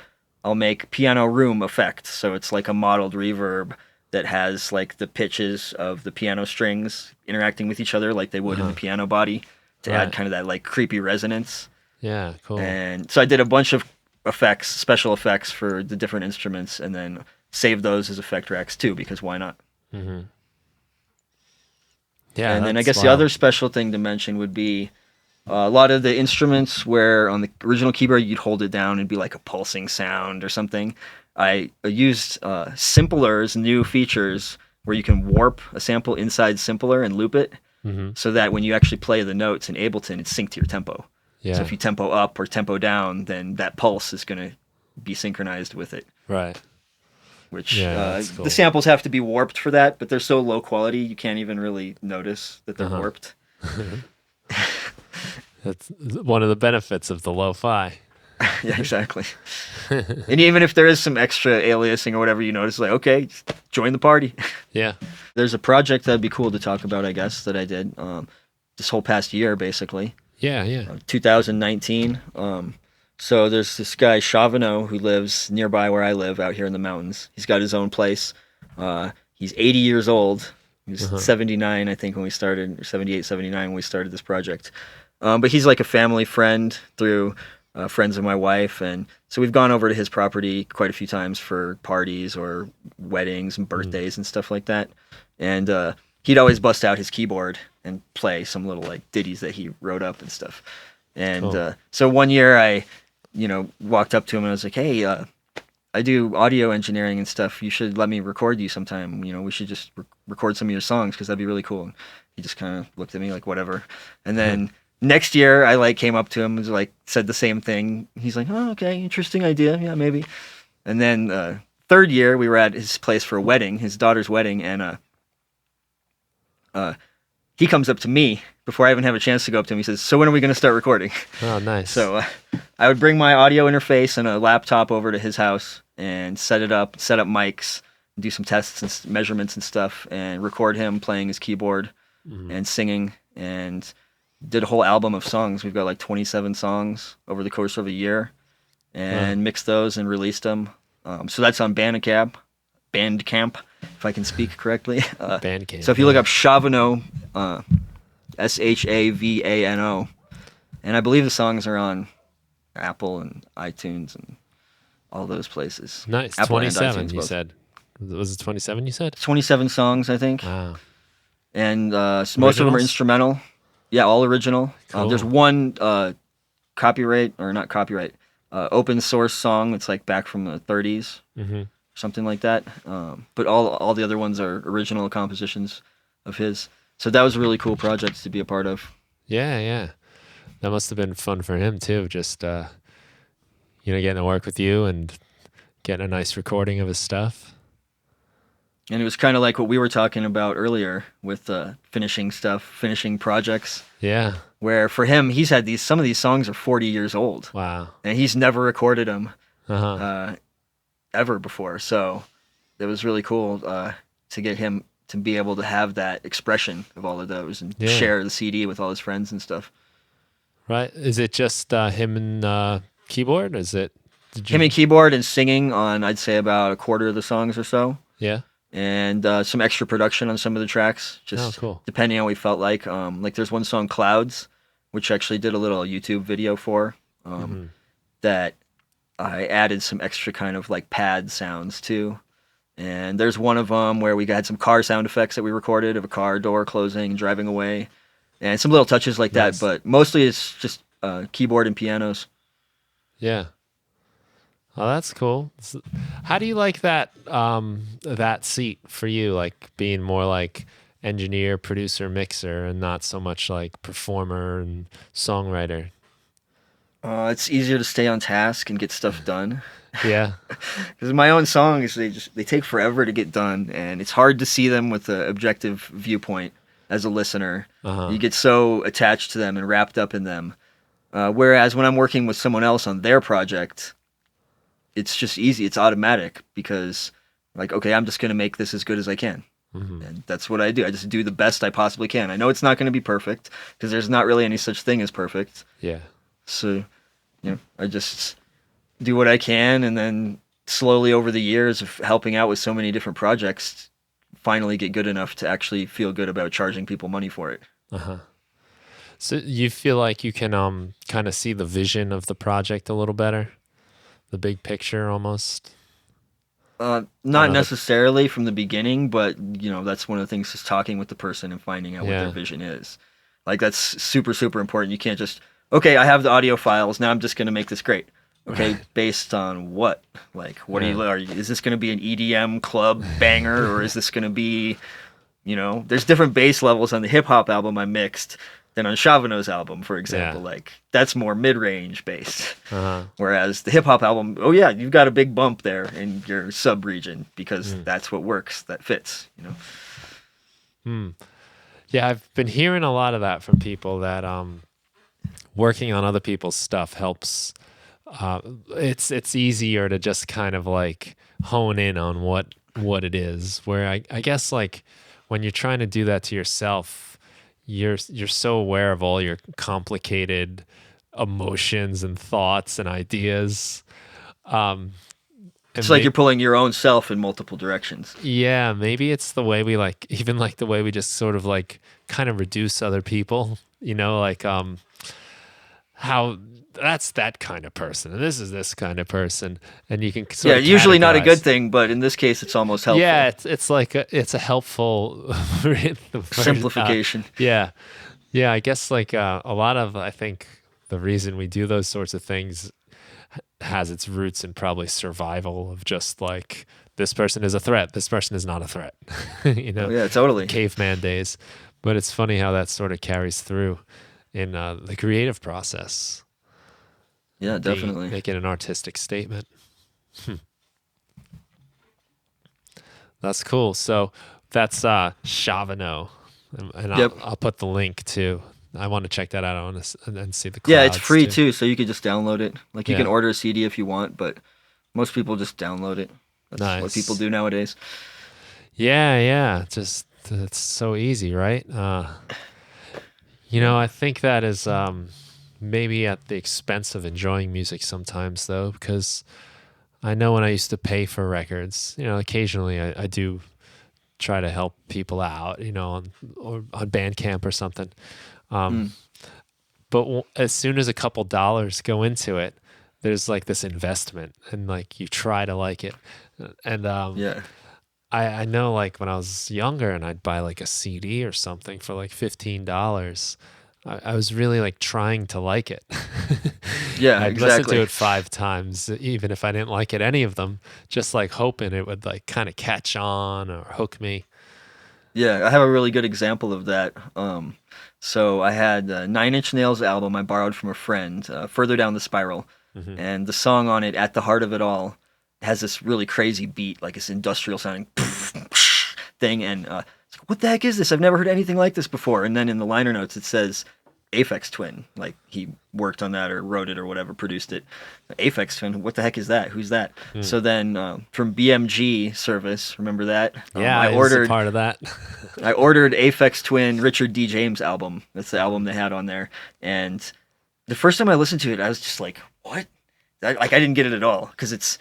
I'll make piano room effect. So it's like a modeled reverb that has like the pitches of the piano strings interacting with each other like they would in the piano body to add kind of that like creepy resonance. Yeah, cool. And so I did a bunch of effects, special effects for the different instruments, and then saved those as effect racks too, because why not? Yeah, and then I guess the other special thing to mention would be a lot of the instruments where on the original keyboard you'd hold it down and be like a pulsing sound or something. I used Simpler's new features where you can warp a sample inside Simpler and loop it so that when you actually play the notes in Ableton, it's synced to your tempo. Yeah. So if you tempo up or tempo down, then that pulse is going to be synchronized with it. Right. Which cool. the samples have to be warped for that, but they're so low quality you can't even really notice that they're warped. That's one of the benefits of the lo-fi. Yeah, exactly. And even if there is some extra aliasing or whatever, you notice, like, okay, just join the party. Yeah. There's a project that'd be cool to talk about, I guess, that I did this whole past year, basically. Yeah. 2019. So there's this guy, Chavano, who lives nearby where I live out here in the mountains. He's got his own place. He's 80 years old. He was 79, I think, when we started, or 78, 79 when we started this project. But he's like a family friend through friends of my wife. And so we've gone over to his property quite a few times for parties or weddings and birthdays and stuff like that. And he'd always bust out his keyboard and play some little like ditties that he wrote up and stuff. And so one year I walked up to him and I was like, hey, I do audio engineering and stuff. You should let me record you sometime. We should just record some of your songs because that'd be really cool. And he just kind of looked at me like, whatever. And then next year I like came up to him and like said the same thing. He's like, oh, okay, interesting idea. Yeah, maybe. And then third year we were at his place for a wedding, his daughter's wedding. And he comes up to me before I even have a chance to go up to him. He says, so when are we going to start recording? Oh, nice. So I would bring my audio interface and a laptop over to his house and set up mics, do some tests and measurements and stuff, and record him playing his keyboard and singing, and did a whole album of songs. We've got like 27 songs over the course of a year, and mixed those and released them. So that's on Bandcamp, if I can speak correctly. Bandcamp. So if you look up Chavano, Shavano, and I believe the songs are on Apple and iTunes and all those places. Nice. Apple 27, and iTunes you both. said. Was it 27 you said? 27 songs, I think. Wow. And most of them are instrumental. Yeah, all original. Cool. There's one open source song that's like back from the 30s, something like that. But all the other ones are original compositions of his. So that was a really cool project to be a part of. Yeah. That must have been fun for him too, just getting to work with you and getting a nice recording of his stuff. And it was kind of like what we were talking about earlier with finishing projects. Yeah. Where for him, he's had some of these songs are 40 years old. Wow. And he's never recorded them ever before. So it was really cool to get him to be able to have that expression of all of those and share the CD with all his friends and stuff. Right. Is it just him and keyboard? Is it him and keyboard and singing on, I'd say, about a quarter of the songs or so? Yeah. And some extra production on some of the tracks, just cool. depending on what we felt like. Like there's one song, Clouds, which I actually did a little YouTube video for, that I added some extra kind of like pad sounds too. And there's one of them where we had some car sound effects that we recorded of a car door closing and driving away, and some little touches like that. Nice. But mostly it's just keyboard and pianos. Yeah. Oh, that's cool. How do you like that that seat for you? Like being more like engineer, producer, mixer, and not so much like performer and songwriter. It's easier to stay on task and get stuff done. Yeah. Because my own songs, they take forever to get done, and it's hard to see them with an objective viewpoint as a listener. Uh-huh. You get so attached to them and wrapped up in them. Whereas when I'm working with someone else on their project, it's just easy. It's automatic because, like, okay, I'm just going to make this as good as I can. Mm-hmm. And that's what I do. I just do the best I possibly can. I know it's not going to be perfect because there's not really any such thing as perfect. Yeah. So, I just do what I can, and then slowly over the years of helping out with so many different projects, finally get good enough to actually feel good about charging people money for it. Uh-huh. So you feel like you can kind of see the vision of the project a little better? The big picture almost? Not necessarily from the beginning, but that's one of the things, just talking with the person and finding out what their vision is. Like, that's super, super important. You can't just, okay, I have the audio files, now I'm just going to make this great. Okay, Right. based on what? Like, what is this going to be an EDM club banger, or is this going to be, there's different bass levels on the hip hop album I mixed than on Chavano's album, for example. Yeah. Like, that's more mid-range based. Uh-huh. Whereas the hip hop album, oh yeah, you've got a big bump there in your sub-region because that's what works, that fits, Yeah, I've been hearing a lot of that from people that working on other people's stuff helps. It's easier to just kind of like hone in on what it is. Where I guess like when you're trying to do that to yourself, you're so aware of all your complicated emotions and thoughts and ideas. It's like you're pulling your own self in multiple directions. Yeah, maybe it's the way we like, even like the way we just sort of like kind of reduce other people, like how that's that kind of person and this is this kind of person, and you can sort of usually not a good categorize. thing, but in this case, it's almost helpful. Yeah, it's like it's a helpful Simplification. Yeah, I guess like a lot of, I think the reason we do those sorts of things has its roots in probably survival of just like, this person is a threat, this person is not a threat. Yeah, totally. Caveman days. But it's funny how that sort of carries through in the creative process. Yeah, definitely. Making an artistic statement. That's cool. So that's Chavano. And I'll put the link too. I want to check that out. I want to and see the clouds. Yeah, it's free too, so you could just download it. Like, you can Yeah. order a CD if you want, but most people just download it. That's Nice. what people do nowadays. Yeah. Just it's so easy, right? I think that is maybe at the expense of enjoying music sometimes, though, because I know when I used to pay for records, occasionally I do try to help people out, on Bandcamp or something. But as soon as a couple dollars go into it, there's like this investment, and like you try to like it. And I know, like when I was younger and I'd buy like a CD or something for like $15, I was really like trying to like it. Yeah, I'd listen exactly. to it 5 times, even if I didn't like it, any of them, just like hoping it would like kind of catch on or hook me. Yeah, I have a really good example of that. So I had a Nine Inch Nails album I borrowed from a friend, Further Down the Spiral, and the song on it, At the Heart of It All, has this really crazy beat, like this industrial sounding thing, and it's like, what the heck is this? I've never heard anything like this before. And then in the liner notes it says Aphex Twin, like he worked on that or wrote it or whatever, produced it. Aphex Twin, what the heck is that? Who's that? So then from BMG service, remember that? Yeah, I was a ordered part of that. I ordered Aphex Twin Richard D. James album. That's the album they had on there. And the first time I listened to it, I was just like, what? I didn't get it at all, because it's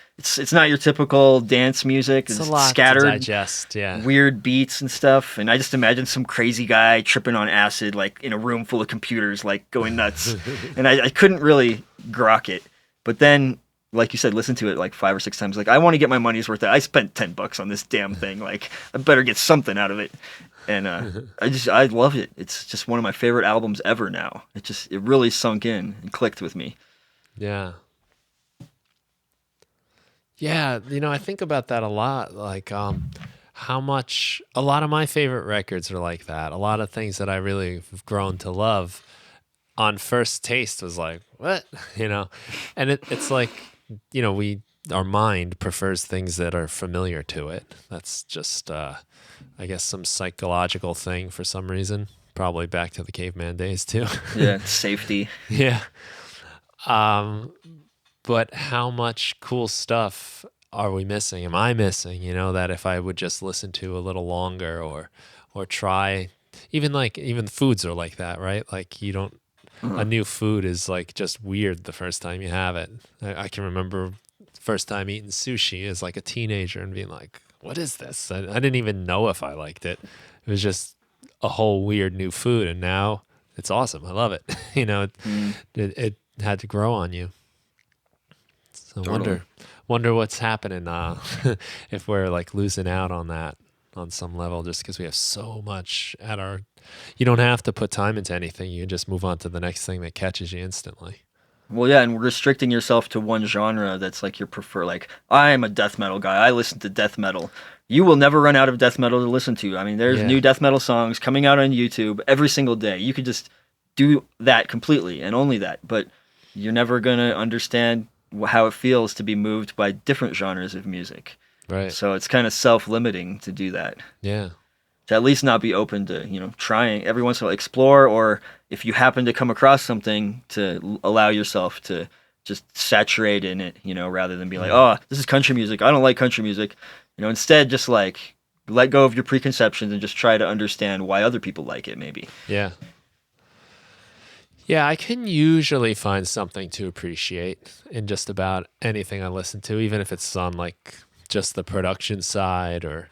not your typical dance music. It's a lot scattered, to digest, yeah. weird beats and stuff. And I just imagined some crazy guy tripping on acid, like in a room full of computers, like going nuts. And I couldn't really grok it. But then, like you said, listen to it like 5 or 6 times. Like, I want to get my money's worth. I spent $10 on this damn thing. Like, I better get something out of it. And I love it. It's just one of my favorite albums ever now. It really sunk in and clicked with me. Yeah. Yeah, I think about that a lot. Like, how much a lot of my favorite records are like that. A lot of things that I really have grown to love on first taste was like, what? And it's like, our mind prefers things that are familiar to it. That's just, I guess, some psychological thing for some reason. Probably back to the caveman days too. Yeah, safety. Yeah. But how much cool stuff are we missing? Am I missing? That if I would just listen to a little longer or try, even foods are like that, right? Like you don't. A new food is like just weird the first time you have it. I can remember first time eating sushi as like a teenager and being like, what is this? I didn't even know if I liked it. It was just a whole weird new food. And now it's awesome. I love it. It had to grow on you. So Totally. wonder what's happening if we're like losing out on that on some level just because we have so much at our... You don't have to put time into anything. You can just move on to the next thing that catches you instantly. Well, yeah, and restricting yourself to one genre that's like your prefer. Like, I'm a death metal guy. I listen to death metal. You will never run out of death metal to listen to. I mean, there's new death metal songs coming out on YouTube every single day. You could just do that completely and only that. But you're never going to understand how it feels to be moved by different genres of music. Right. So it's kind of self-limiting to do that. Yeah. To at least not be open to, trying every once in a while, explore, or if you happen to come across something, to allow yourself to just saturate in it, rather than be like, oh, this is country music. I don't like country music. Instead, just like let go of your preconceptions and just try to understand why other people like it, maybe. Yeah. Yeah, I can usually find something to appreciate in just about anything I listen to, even if it's on like just the production side or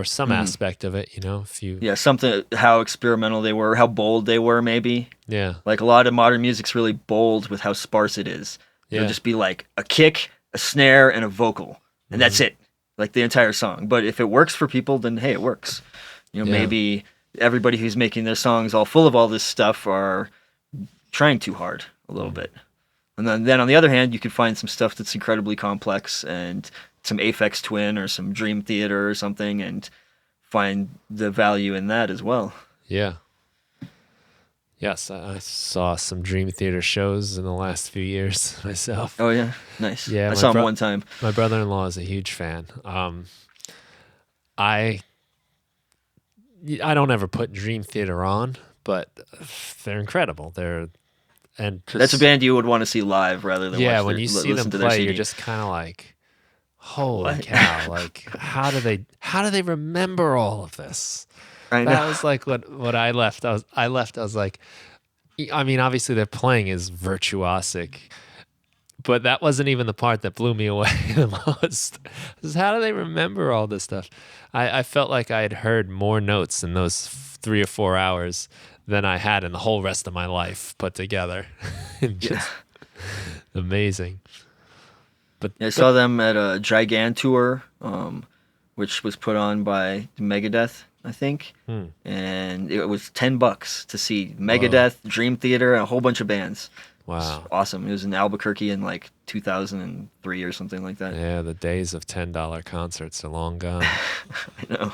some aspect of it, if you... Yeah, something, how experimental they were, how bold they were, maybe. Yeah. Like a lot of modern music's really bold with how sparse it is. It'll just be like a kick, a snare, and a vocal. And that's it. Like the entire song. But if it works for people, then hey, it works. Maybe everybody who's making their songs all full of all this stuff are trying too hard a little bit. And then on the other hand, you could find some stuff that's incredibly complex and some Aphex Twin or some Dream Theater or something, and find the value in that as well. Yeah. Yes, I saw some Dream Theater shows in the last few years myself. Oh yeah, nice. Yeah, I saw him one time. My brother-in-law is a huge fan. I don't ever put Dream Theater on, but they're incredible. That's a band you would want to see live rather than when you see them play, you're just kind of like, holy cow! Like, how do they remember all of this? That was like what I left. I was like, I mean, obviously their playing is virtuosic, but that wasn't even the part that blew me away the most. How do they remember all this stuff? I felt like I had heard more notes in those 3 or 4 hours than I had in the whole rest of my life put together. Just amazing. But I saw them at a Gigantour, which was put on by Megadeth, I think. And it was $10 to see Megadeth, Dream Theater, and a whole bunch of bands. Wow. It was awesome. It was in Albuquerque in like 2003 or something like that. Yeah, the days of $10 concerts are long gone. I know.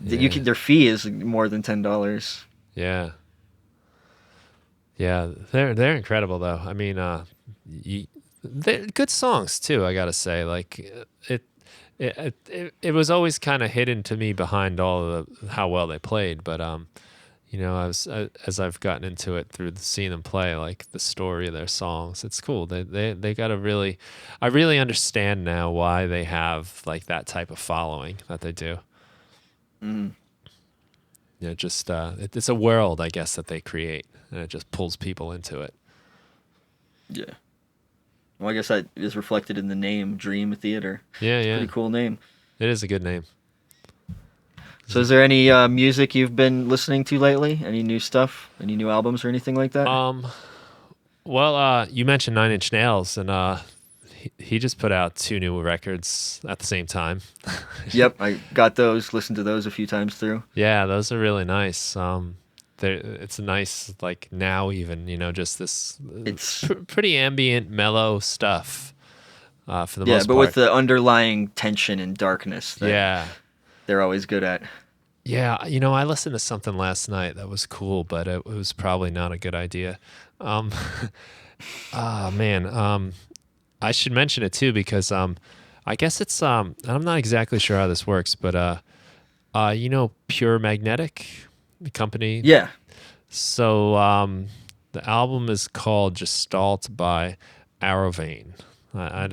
Yeah. Their fee is more than $10. Yeah. Yeah, they're incredible though. I mean, they're good songs too, I gotta say. Like it was always kind of hidden to me behind all of how well they played, but as I've gotten into it through seeing them play, like the story of their songs, it's cool. They got I really understand now why they have like that type of following that they do. Yeah, just it's a world, I guess, that they create, and it just pulls people into it. Yeah. Well, I guess that is reflected in the name Dream Theater. Yeah, it's yeah. Pretty cool name. It is a good name. So is there any music you've been listening to lately? Any new stuff? Any new albums or anything like that? Well, you mentioned Nine Inch Nails, and he just put out 2 new records at the same time. Yep, I got those, listened to those a few times through. Yeah, those are really nice. It's nice, like now even, just this It's pretty ambient, mellow stuff for the most part. Yeah, but with the underlying tension and darkness that Yeah. they're always good at. Yeah, I listened to something last night that was cool, but it was probably not a good idea. Man, I should mention it too because I guess it's I'm not exactly sure how this works, but Pure Magnetic, the company. Yeah. So the album is called Gestalt by Arovane. I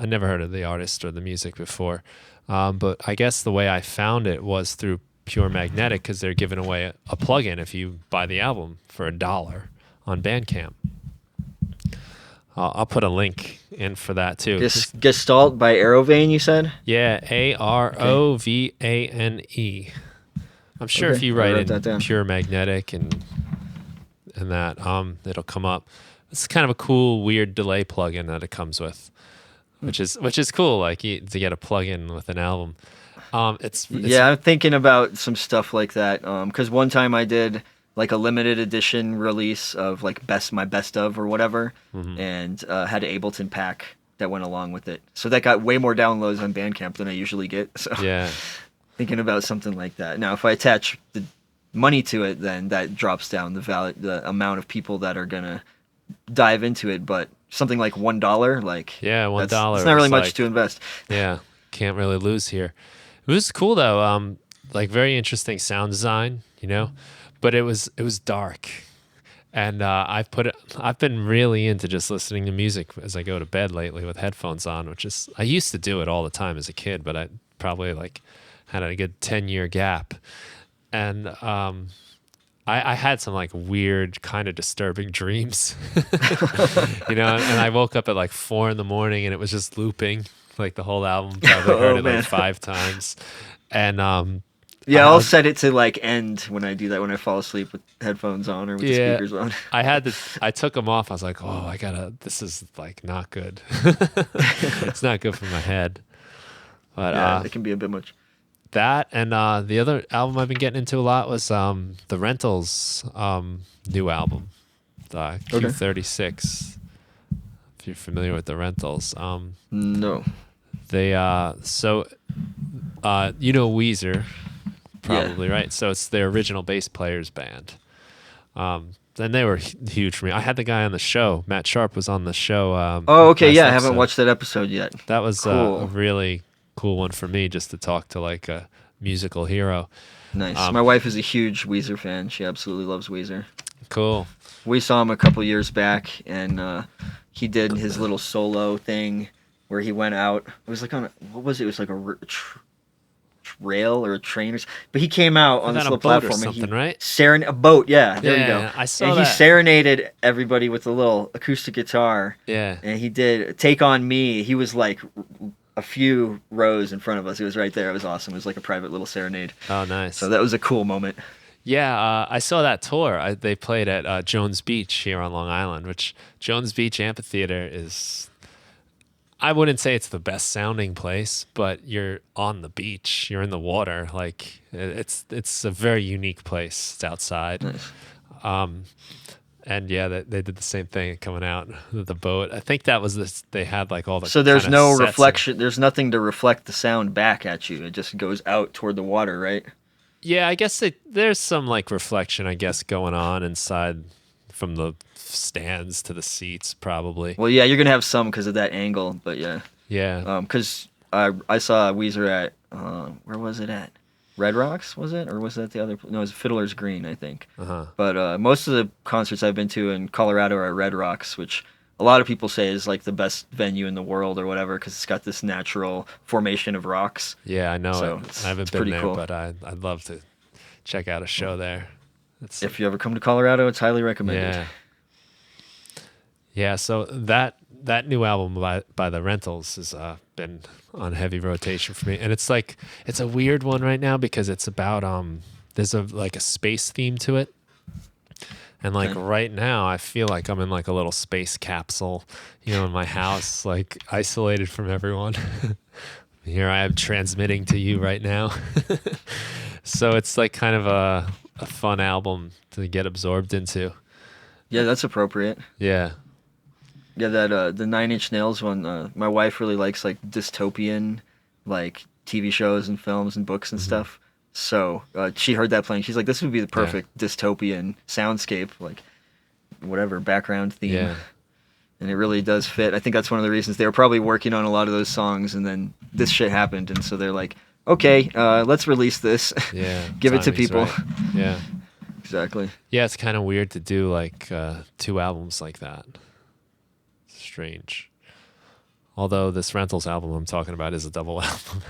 never heard of the artist or the music before, but I guess the way I found it was through Pure Magnetic because they're giving away a plugin if you buy the album for $1 on Bandcamp. I'll put a link in for that too. Gestalt by Arovane, you said? Yeah, Arovane. I'm sure if you write in Pure Magnetic and that, it'll come up. It's kind of a cool, weird delay plugin that it comes with, which is cool. Like to get a plugin with an album. Yeah, I'm thinking about some stuff like that. Because one time I did like a limited edition release of like my best of or whatever, and had an Ableton pack that went along with it. So that got way more downloads on Bandcamp than I usually get. So yeah, thinking about something like that. Now, if I attach the money to it, then that drops down the amount of people that are gonna dive into it. But something like $1, like $1, it's not really much to invest. Yeah, can't really lose here. It was cool though, like very interesting sound design, but it was dark, and I've been really into just listening to music as I go to bed lately with headphones on, I used to do it all the time as a kid, but I probably like had a good 10-year gap, and I had some like weird kind of disturbing dreams, and I woke up at like 4 a.m. and it was just looping. Like the whole album, probably heard it like 5 times, and I'll set it to like end when I do that when I fall asleep with headphones on or with the speakers on. I took them off. I was like, this is like not good. It's not good for my head. But it can be a bit much. That and the other album I've been getting into a lot was the Rentals new album, the Q36. If you're familiar with the Rentals, no. They Weezer, probably, right? So it's their original bass players band. And they were huge for me. I had the guy on the show. Matt Sharp was on the show. I haven't watched that episode yet. That was a really cool one for me, just to talk to like a musical hero. Nice. My wife is a huge Weezer fan. She absolutely loves Weezer. Cool. We saw him a couple years back, and he did his little solo thing where he went out. It was like what was it? It was like a trail or a train, but he came out on this little platform or something, and right? A boat, yeah. There you go. I saw and that. He serenaded everybody with a little acoustic guitar. Yeah. And he did "Take on Me." He was like a few rows in front of us. He was right there. It was awesome. It was like a private little serenade. Oh, nice. So that was a cool moment. Yeah, I saw that tour. They played at Jones Beach here on Long Island, which Jones Beach Amphitheater is. I wouldn't say it's the best sounding place, but you're on the beach, you're in the water. Like it's a very unique place. It's outside. Nice. And yeah, they did the same thing coming out of the boat. I think that was this. They had like all the. So there's no reflection. There's nothing to reflect the sound back at you. It just goes out toward the water, right? Yeah, I guess there's some like reflection, I guess, going on inside from the stands to the seats, probably. Well, yeah, you're gonna have some because of that angle, but yeah. Yeah. Because I saw Weezer at where was it at? Red Rocks, was it, or was that the other? No, it was Fiddler's Green, I think. But most of the concerts I've been to in Colorado are at Red Rocks, which a lot of people say is like the best venue in the world or whatever because it's got this natural formation of rocks. Yeah, I know. So I haven't been there, cool. but I'd love to check out a show there. If you ever come to Colorado, it's highly recommended. Yeah. Yeah, so that new album by the Rentals has been on heavy rotation for me, and it's a weird one right now because it's about there's a space theme to it, And like Okay. right now, I feel like I'm in like a little space capsule, in my house, like isolated from everyone. Here I am transmitting to you right now. So it's like kind of a fun album to get absorbed into. Yeah, that's appropriate. Yeah. Yeah, that the Nine Inch Nails one. My wife really likes like dystopian, like TV shows and films and books and Hmm. stuff. So she heard that playing. She's like, "This would be the Yeah. perfect dystopian soundscape, like whatever background theme." Yeah. And it really does fit. I think that's one of the reasons they were probably working on a lot of those songs, and then this shit happened, and so they're like, "Okay, let's release this, Yeah. give it to Timing's people." right. Yeah. Exactly. Yeah, it's kind of weird to do like two albums like that. Strange. Although this Rentals album I'm talking about is a double album.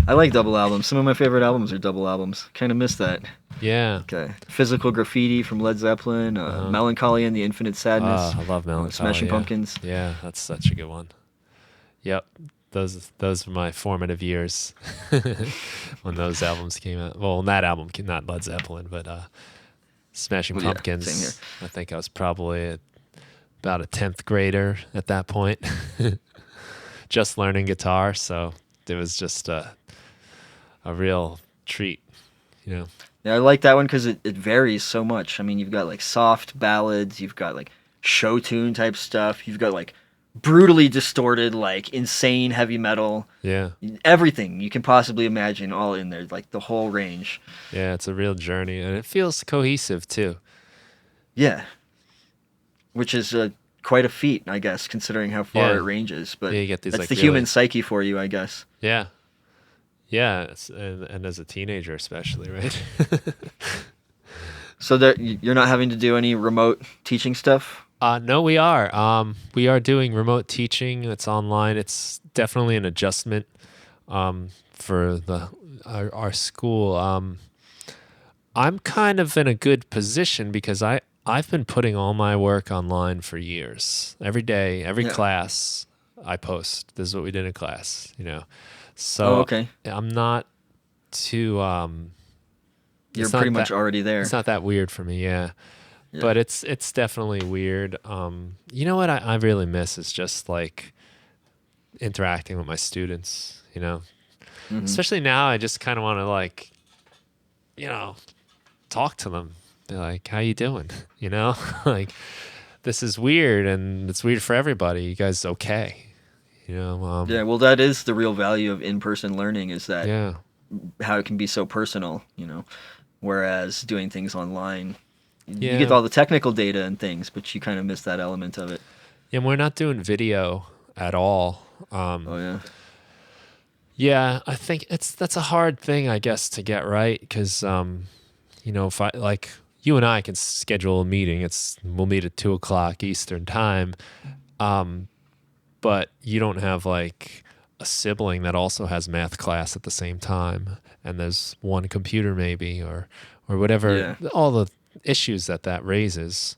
I like double albums. Some of my favorite albums are double albums. Kind of miss that. Yeah. Okay. Physical Graffiti from Led Zeppelin, Uh-huh. Melancholy and the Infinite Sadness, I love Melancholy. Smashing Yeah. Pumpkins. Yeah, that's such a good one. Yep. Those were my formative years when those albums came out. Well, that album, not Led Zeppelin, but Smashing Well, yeah, Pumpkins. same here. I think I was probably about a 10th grader at that point, just learning guitar. So it was just a real treat, Yeah, I like that one because it varies so much. I mean, you've got like soft ballads, you've got like show tune type stuff, you've got like brutally distorted, like insane heavy metal. Yeah. Everything you can possibly imagine all in there, like the whole range. Yeah, it's a real journey, and it feels cohesive too. Yeah. Which is quite a feat, I guess, considering how far Yeah. it ranges. But Yeah, you get these, that's like, the really- human psyche for you, I guess. Yeah. Yeah, and as a teenager especially, right? So that you're not having to do any remote teaching stuff? No, we are. We are doing remote teaching. It's online. It's definitely an adjustment for our school. I'm kind of in a good position because I've been putting all my work online for years. Every day, every Yeah. class, I post. This is what we did in class. So Oh, okay. I'm not too. You're it's not pretty much that- already there. It's not that weird for me, yeah. Yeah. But it's definitely weird. You know what I really miss is just like interacting with my students, Mhm. Especially now I just kind of want to like, talk to them. Be like, how you doing? Like this is weird and it's weird for everybody. You guys okay? Yeah, well, that is the real value of in-person learning is that Yeah. how it can be so personal, whereas doing things online, Yeah. you get all the technical data and things, but you kind of miss that element of it. Yeah, we're not doing video at all. Oh, yeah. Yeah, I think that's a hard thing, I guess, to get right because, if I like you and I can schedule a meeting, we'll meet at 2:00 Eastern time, but you don't have like a sibling that also has math class at the same time, and there's one computer maybe or whatever, Yeah. all the issues that raises.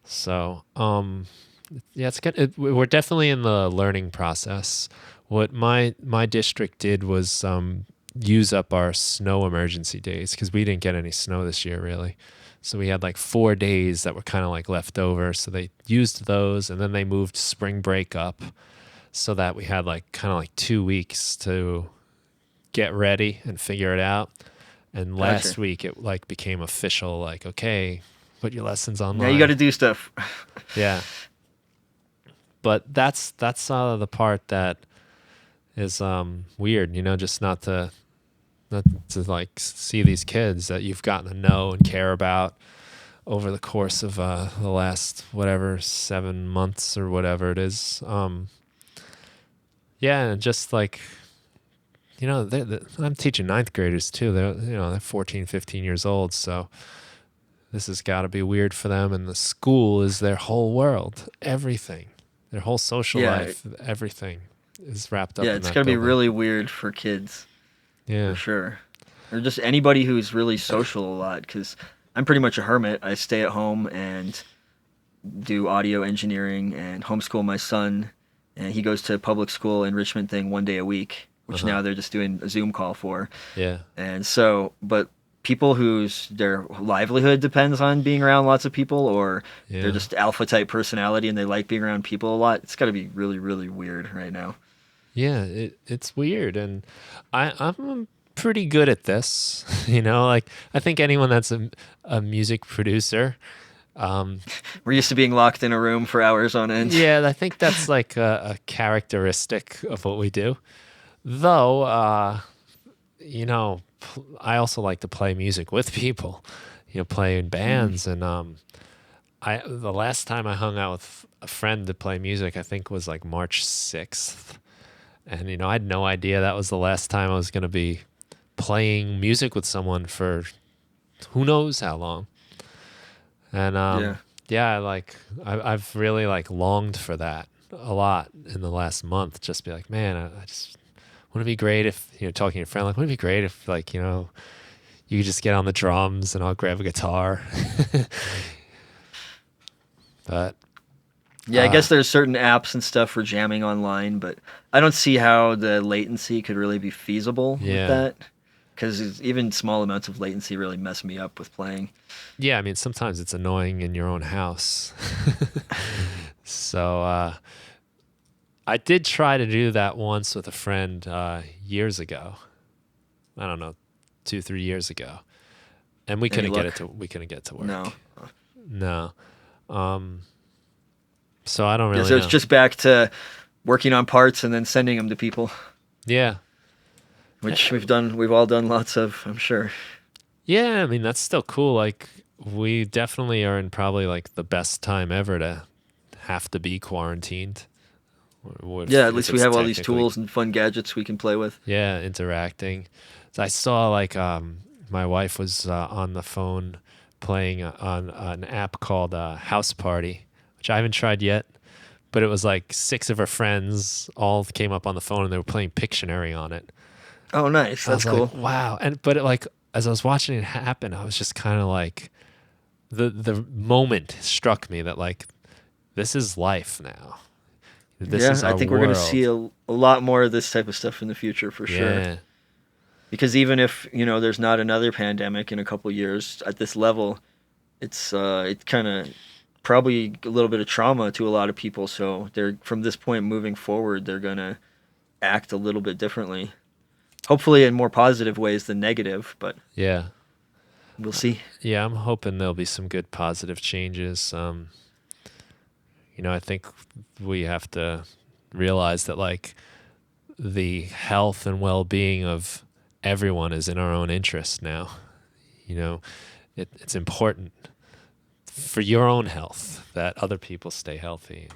So, yeah, it's good. We're definitely in the learning process. What my district did was use up our snow emergency days because we didn't get any snow this year really. So we had like 4 days that were kind of like left over. So they used those and then they moved spring break up so that we had like kind of like 2 weeks to get ready and figure it out. And last Gotcha. week it like became official, like, okay, put your lessons online. Now you got to do stuff. Yeah. But that's the part that is weird, just not to like see these kids that you've gotten to know and care about over the course of the last whatever 7 months or whatever it is. Yeah, and just like I'm teaching 9th graders too. They're 14, 15 years old, so this has got to be weird for them. And the school is their whole world, everything, their whole social Yeah. life, everything is wrapped up. Yeah, in it's that going to be building. really weird for kids, Yeah, for sure. Or just anybody who's really social a lot, because I'm pretty much a hermit. I stay at home and do audio engineering and homeschool my son, and he goes to public school enrichment thing 1 day a week, which Uh-huh. now they're just doing a Zoom call for. yeah, And so, but people whose their livelihood depends on being around lots of people, or Yeah. they're just alpha type personality and they like being around people a lot. It's got to be really, really weird right now. Yeah, it's weird, and I'm pretty good at this. Like I think anyone that's a music producer, We're used to being locked in a room for hours on end. yeah, I think that's like a characteristic of what we do. Though, I also like to play music with people, play in bands, and the last time I hung out with a friend to play music, I think was like March 6th. And, I had no idea that was the last time I was going to be playing music with someone for who knows how long. And I've really like longed for that a lot in the last month. Just be like, man, I just wouldn't it be great if, talking to your friend, like, wouldn't it be great if like, you could just get on the drums and I'll grab a guitar. But Yeah, I guess there's certain apps and stuff for jamming online, but I don't see how the latency could really be feasible with that. Because even small amounts of latency really mess me up with playing. Yeah, I mean, sometimes it's annoying in your own house. So I did try to do that once with a friend years ago. I don't know, 2-3 years ago, and we couldn't get it to work. No. So I don't really So know. it's just back to working on parts and then sending them to people. Yeah. Which we've all done lots of, I'm sure. Yeah, I mean, that's still cool. Like, we definitely are in probably like the best time ever to have to be quarantined. Yeah, at least we have all these tools and fun gadgets we can play with. Yeah, interacting. So I saw like my wife was on the phone playing on an app called House Party, which I haven't tried yet. But it was like 6 of her friends all came up on the phone and they were playing Pictionary on it. Oh, nice. That's cool. Like, wow. But as I was watching it happen, I was just kind of like, the moment struck me that like, this is life now. This is our I think we're going to world. see a lot more of this type of stuff in the future for sure. Because even if, there's not another pandemic in a couple years at this level, it's kind of probably a little bit of trauma to a lot of people. So they're from this point moving forward, they're going to act a little bit differently. Hopefully in more positive ways than negative, but yeah, we'll see. Yeah, I'm hoping there'll be some good positive changes. I think we have to realize that like the health and well-being of everyone is in our own interest now. It's important for your own health that other people stay healthy.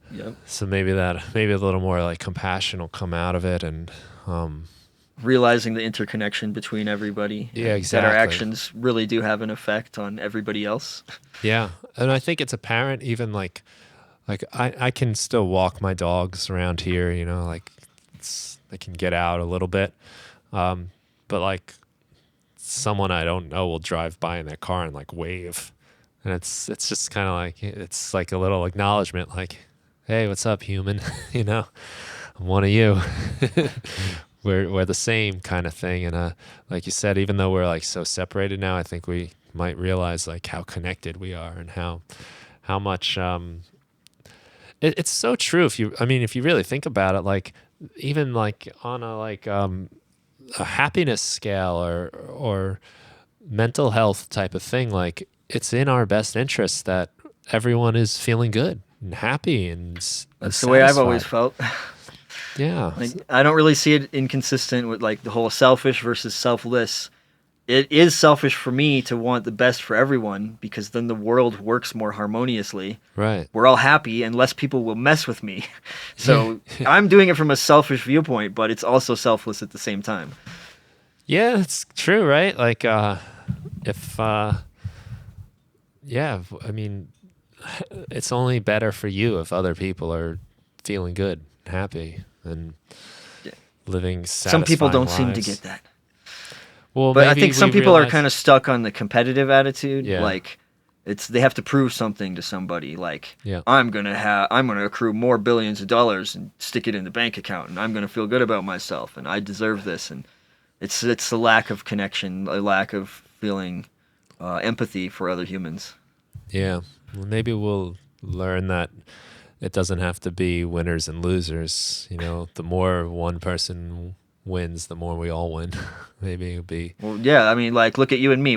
Yep. So maybe a little more like compassion will come out of it, and realizing the interconnection between everybody. Yeah, exactly. That our actions really do have an effect on everybody else. Yeah, and I think it's apparent even like I can still walk my dogs around here. Like they can get out a little bit, but like someone I don't know will drive by in their car and like wave, and it's just kind of like it's like a little acknowledgement, like, hey, what's up, human? I'm one of you. We're the same kind of thing. And like you said, even though we're like so separated now, I think we might realize like how connected we are and how much it's so true. If you really think about it, like even like on a happiness scale or mental health type of thing, like it's in our best interest that everyone is feeling good and happy and that's the way I've always felt. Yeah. Like, I don't really see it inconsistent with like the whole selfish versus selfless. It is selfish for me to want the best for everyone because then the world works more harmoniously. Right. We're all happy and less people will mess with me. So I'm doing it from a selfish viewpoint, but it's also selfless at the same time. Yeah, it's true, right? Like it's only better for you if other people are feeling good, happy, and living satisfying Some people don't lives. seem to get that. Well, but I think some people are kind of stuck on the competitive attitude. Yeah. Like they have to prove something to somebody. Like Yeah. I'm gonna accrue more billions of dollars and stick it in the bank account, and I'm gonna feel good about myself, and I deserve this. And It's the lack of connection, a lack of feeling empathy for other humans. Yeah. Well, maybe we'll learn that it doesn't have to be winners and losers. You know, the more one person wins, the more we all win. Maybe it'll be. Well, yeah, I mean, like, look at you and me.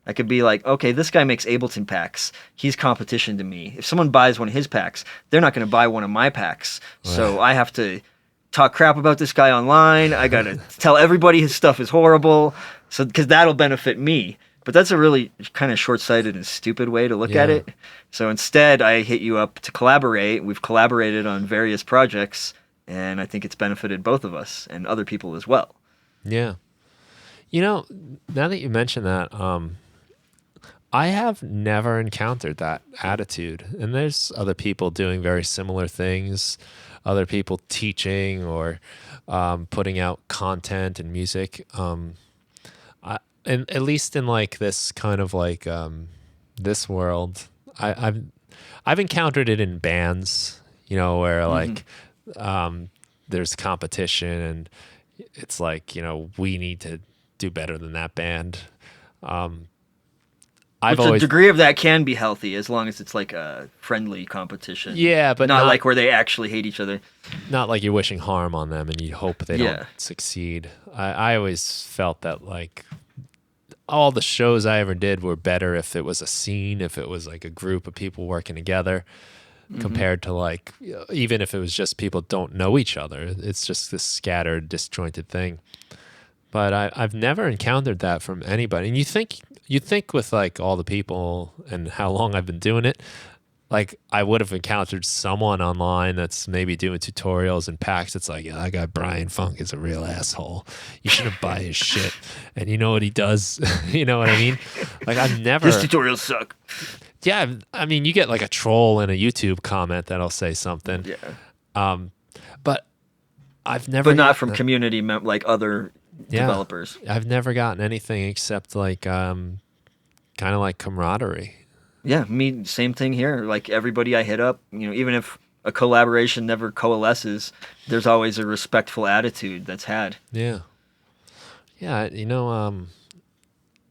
I could be like, okay, this guy makes Ableton packs. He's competition to me. If someone buys one of his packs, they're not going to buy one of my packs. So I have to talk crap about this guy online. I got to tell everybody his stuff is horrible. So, because that'll benefit me. But that's a really kind of short-sighted and stupid way to look at it. So instead, I hit you up to collaborate. We've collaborated on various projects, and I think it's benefited both of us and other people as well. Yeah. You know, now that you mention that, I have never encountered that attitude. And there's other people doing very similar things, other people teaching or putting out content and music. And at least in like this kind of like this world, I've encountered it in bands, you know, where like there's competition and it's like, you know, we need to do better than that band. The degree of that can be healthy as long as it's like a friendly competition. Yeah, but not like where they actually hate each other. Not like you're wishing harm on them and you hope they don't succeed. I always felt that like all the shows I ever did were better if it was a scene, if it was like a group of people working together, compared to like, even if it was just people don't know each other. It's just this scattered, disjointed thing. But I've never encountered that from anybody. And you think with like all the people and how long I've been doing it, like I would have encountered someone online that's maybe doing tutorials and packs. It's like, yeah, that guy Brian Funk is a real asshole. You shouldn't buy his shit. And you know what he does? You know what I mean? Like I've never. His tutorials suck. Yeah, I mean, you get like a troll in a YouTube comment that'll say something. Yeah. But I've never. But not from community, like other developers. I've never gotten anything except like kind of like camaraderie. Yeah, me, same thing here. Like everybody I hit up, you know, even if a collaboration never coalesces, there's always a respectful attitude that's had. Yeah. Yeah, you know,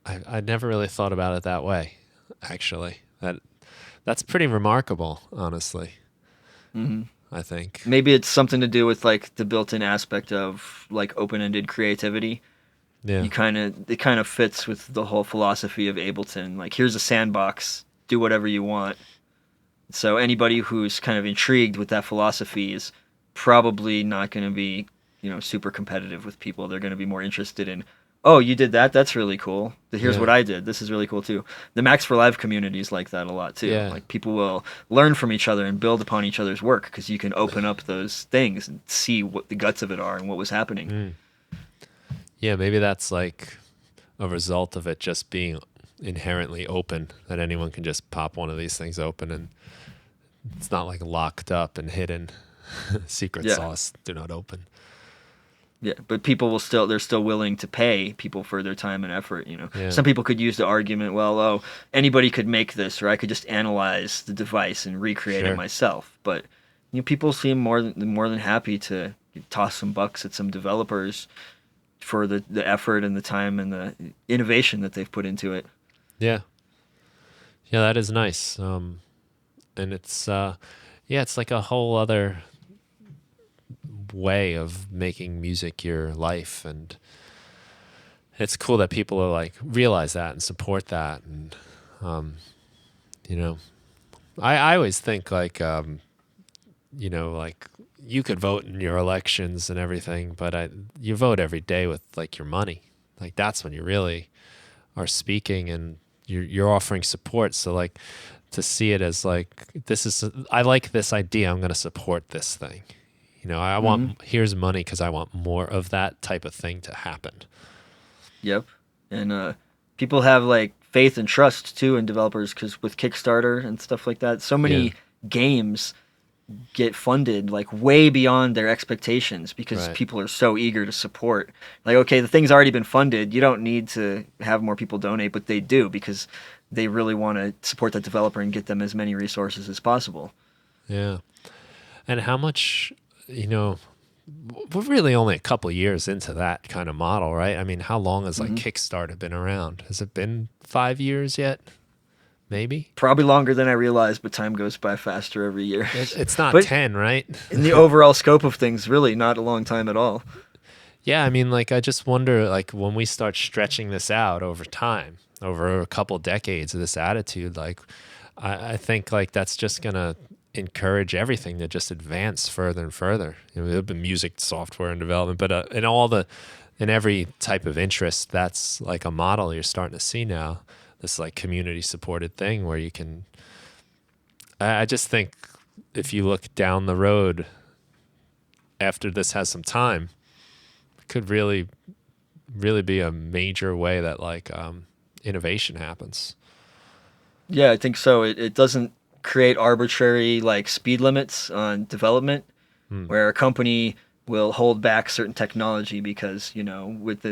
I never really thought about it that way, actually. That's pretty remarkable, honestly. I think. Maybe it's something to do with like the built-in aspect of like open-ended creativity. Yeah. It kind of fits with the whole philosophy of Ableton. Like here's a sandbox, do whatever you want. So anybody who's kind of intrigued with that philosophy is probably not going to be, you know, super competitive with people. They're going to be more interested in, oh, you did that? That's really cool. Here's what I did. This is really cool too. The Max for Live community is like that a lot too. Yeah. Like people will learn from each other and build upon each other's work because you can open up those things and see what the guts of it are and what was happening. Yeah, maybe that's like a result of it just being inherently open, that anyone can just pop one of these things open and it's not like locked up and hidden. Secret sauce, do not open. Yeah, but people they're still willing to pay people for their time and effort, you know. Yeah. Some people could use the argument, well, oh, anybody could make this, or I could just analyze the device and recreate it myself. But you know, people seem more than happy to toss some bucks at some developers for the effort and the time and the innovation that they've put into it. Yeah. Yeah, that is nice. And it's it's like a whole other way of making music your life, and it's cool that people are like realize that and support that. And you know, I always think like you know, like you could vote in your elections and everything, but you vote every day with like your money. Like that's when you really are speaking and you're offering support. So like to see it as like, I like this idea, I'm going to support this thing. You know, I want, here's money because I want more of that type of thing to happen. Yep. And people have like faith and trust too in developers because with Kickstarter and stuff like that, so many games get funded like way beyond their expectations because people are so eager to support. Like, okay, the thing's already been funded. You don't need to have more people donate, but they do because they really want to support that developer and get them as many resources as possible. Yeah. And how much, you know, we're really only a couple years into that kind of model, right? I mean, how long has like Mm-hmm. Kickstarter been around? Has it been 5 years yet? Maybe. Probably longer than I realized, but time goes by faster every year. It's not But 10, right? in the overall scope of things, really not a long time at all. Yeah, I mean, like, I just wonder, like, when we start stretching this out over time, over a couple decades of this attitude, like, I think, like, that's just going to encourage everything to just advance further and further. You know, there'll be music, software, and development, but in every type of interest, that's like a model you're starting to see now. This, like, community-supported thing where you can... I just think if you look down the road after this has some time, could really be a major way that like innovation happens. Yeah, I think so. It doesn't create arbitrary like speed limits on development where a company will hold back certain technology because, you know, with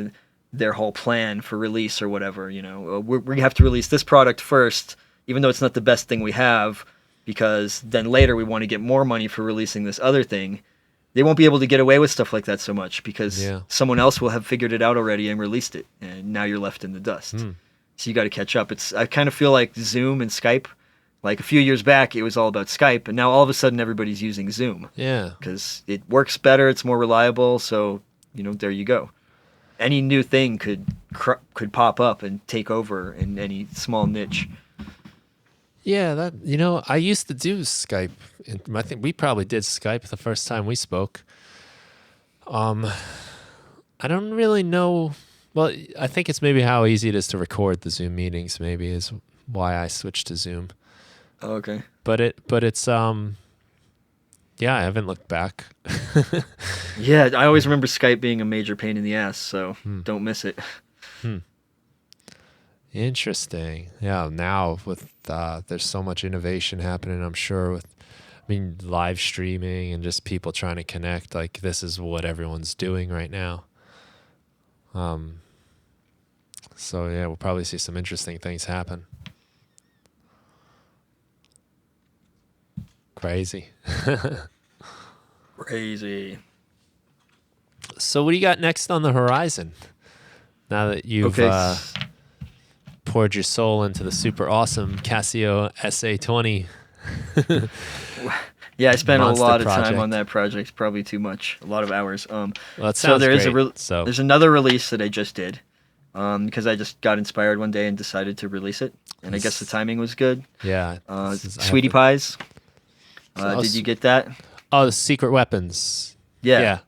their whole plan for release or whatever, you know, we have to release this product first, even though it's not the best thing we have, because then later we want to get more money for releasing this other thing. They won't be able to get away with stuff like that so much because someone else will have figured it out already and released it, and now you're left in the dust. So you got to catch up. I kind of feel like Zoom and Skype. Like a few years back, it was all about Skype, and now all of a sudden everybody's using Zoom. Yeah, because it works better, it's more reliable. So you know, there you go. Any new thing could pop up and take over in any small niche. yeah. That, you know, I used to do Skype. I think we probably did Skype the first time we spoke. I don't really know. Well, I think it's maybe how easy it is to record the Zoom meetings. Maybe is why I switched to Zoom. Oh, okay. But it's yeah, I haven't looked back. Yeah, I always remember Skype being a major pain in the ass, so don't miss it. Interesting. Yeah, now with there's so much innovation happening, I'm sure, with live streaming and just people trying to connect. Like, this is what everyone's doing right now. So yeah, we'll probably see some interesting things happen. Crazy. Crazy. So what do you got next on the horizon? Now that you've poured your soul into the super awesome Casio SA-20. Yeah, I spent Monster a lot of project. time on that project, probably too much, a lot of hours. Well, that so sounds there is great. there's another release that I just did, because I just got inspired one day and decided to release it, and I guess the timing was good. Yeah. Sweetie Pies. Did you get that? Oh, the Secret Weapons. Yeah.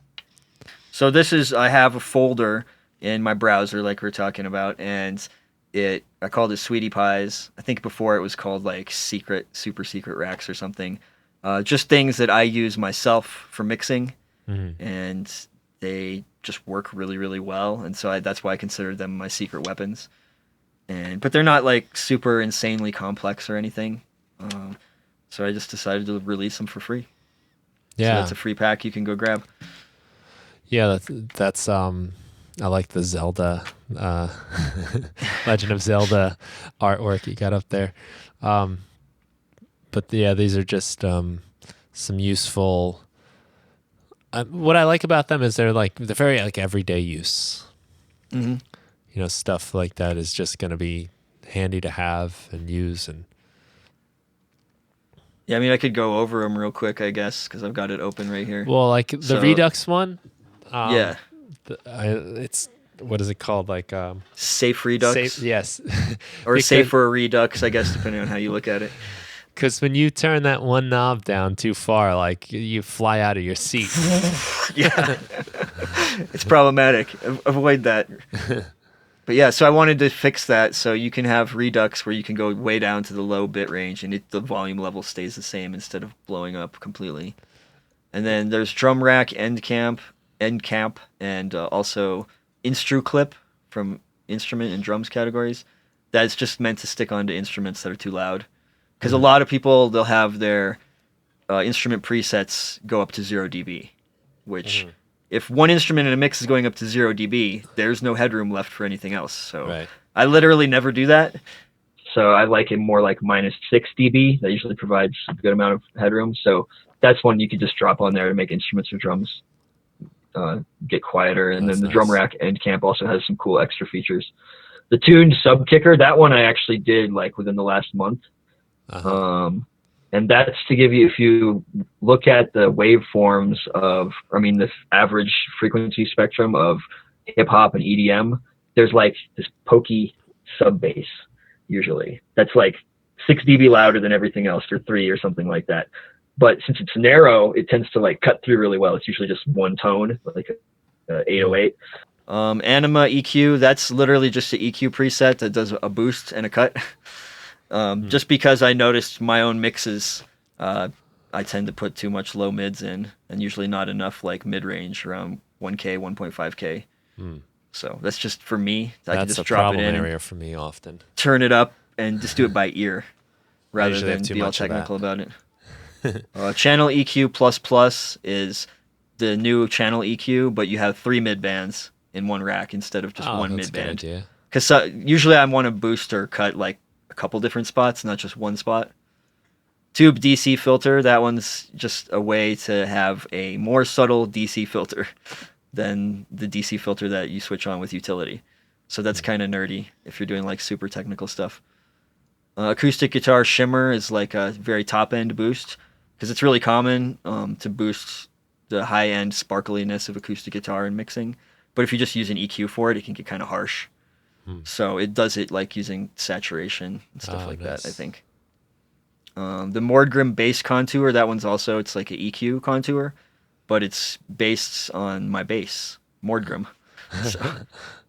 So I have a folder in my browser, like we are talking about, and I called it Sweetie Pies. I think before it was called like super secret racks or something. Just things that I use myself for mixing, and they just work really, really well, and so that's why I consider them my secret weapons. But they're not like super insanely complex or anything. So I just decided to release them for free. Yeah. So that's a free pack you can go grab. Yeah, that's I like the Zelda, Legend of Zelda artwork you got up there. But yeah, these are just some useful. What I like about them is they're very like everyday use. Mm-hmm. You know, stuff like that is just going to be handy to have and use. And yeah, I mean, I could go over them real quick, I guess, because I've got it open right here. well, like the Redux one. Yeah. It's, what is it called? Like Safe Redux. Yes. Or Safer Redux, I guess, depending on how you look at it. Because when you turn that one knob down too far, like you fly out of your seat. Yeah. It's problematic. Avoid that. But yeah, so I wanted to fix that so you can have Redux where you can go way down to the low bit range and the volume level stays the same instead of blowing up completely. And then there's Drum Rack, End Camp, and also Instru Clip from instrument and drums categories. That's just meant to stick onto instruments that are too loud. Because a lot of people, they'll have their instrument presets go up to 0 dB, which if one instrument in a mix is going up to 0 dB, there's no headroom left for anything else. So I literally never do that. So I like it more like -6 dB. That usually provides a good amount of headroom. So that's one you could just drop on there to make instruments or drums get quieter. And That's then the nice. drum rack end camp also has some cool extra features. The tuned sub kicker, that one I actually did like within the last month. And that's to give you, if you look at the waveforms of, the average frequency spectrum of hip hop and EDM, there's like this pokey sub bass usually. That's like 6 dB louder than everything else, or 3 or something like that. But since it's narrow, it tends to like cut through really well. It's usually just one tone, like a 808. Anima EQ, that's literally just an EQ preset that does a boost and a cut. Just because I noticed my own mixes, I tend to put too much low mids in, and usually not enough like mid range around 1K, 1.5K. So that's just for me. I can just drop it in area for me often. Turn it up and just do it by ear rather usually than have too be all much of technical about it. Channel EQ++ is the new channel EQ, but you have 3 mid bands in one rack instead of just one mid band. Because usually I want to boost or cut like a couple different spots, not just one spot. Tube DC filter, that one's just a way to have a more subtle DC filter than the DC filter that you switch on with utility. So that's kind of nerdy if you're doing like super technical stuff. Acoustic guitar shimmer is like a very top end boost, because it's really common to boost the high end sparkliness of acoustic guitar in mixing. But if you just use an EQ for it, it can get kind of harsh. So it does it like using saturation and stuff like that, I think. The Mordgrim bass contour, that one's also, it's like an EQ contour, but it's based on my bass, Mordgrim. So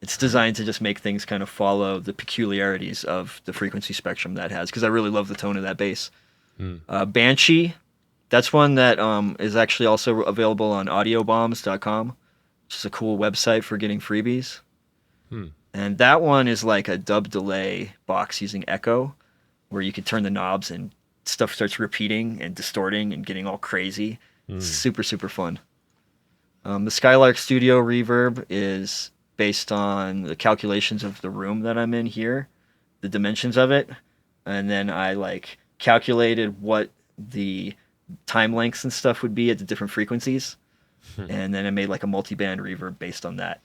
it's designed to just make things kind of follow the peculiarities of the frequency spectrum that has, because I really love the tone of that bass. Banshee, that's one that is actually also available on audiobombs.com, which is a cool website for getting freebies. And that one is like a dub delay box using echo, where you can turn the knobs and stuff starts repeating and distorting and getting all crazy. Super, super fun. The Skylark Studio Reverb is based on the calculations of the room that I'm in here, the dimensions of it, and then I like calculated what the time lengths and stuff would be at the different frequencies, and then I made like a multi-band reverb based on that.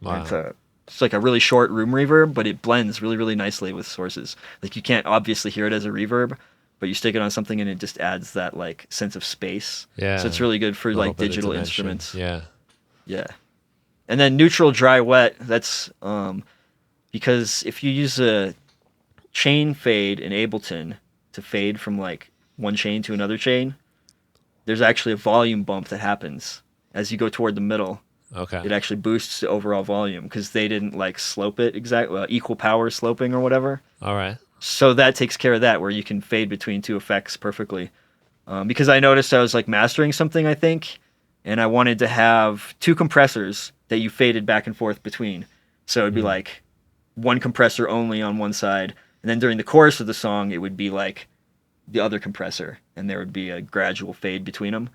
Wow. It's like a really short room reverb, but it blends really, really nicely with sources. Like you can't obviously hear it as a reverb, but you stick it on something and it just adds that like sense of space. Yeah. So it's really good for like digital instruments. Yeah. Yeah. And then neutral, dry, wet, that's because if you use a chain fade in Ableton to fade from like one chain to another chain, there's actually a volume bump that happens as you go toward the middle. Okay. It actually boosts the overall volume because they didn't like slope it exactly, equal power sloping or whatever. All right. So that takes care of that, where you can fade between two effects perfectly. Because I noticed I was like mastering something, I think, and I wanted to have 2 compressors that you faded back and forth between. So it'd be like one compressor only on one side, and then during the chorus of the song, it would be like the other compressor, and there would be a gradual fade between them.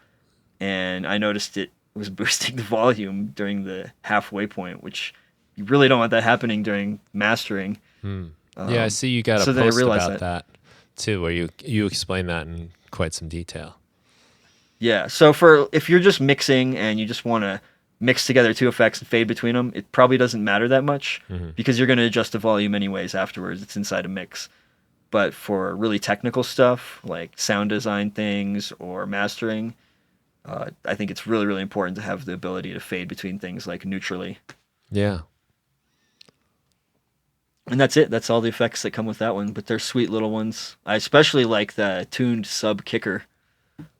And I noticed it was boosting the volume during the halfway point, which you really don't want that happening during mastering. Yeah, I see you got a post about that too, where you explain that in quite some detail. Yeah, so if you're just mixing and you just want to mix together 2 effects and fade between them, it probably doesn't matter that much because you're going to adjust the volume anyways afterwards. It's inside a mix. But for really technical stuff like sound design things or mastering, I think it's really, really important to have the ability to fade between things like neutrally. Yeah. And that's it. That's all the effects that come with that one, but they're sweet little ones. I especially like the tuned sub kicker.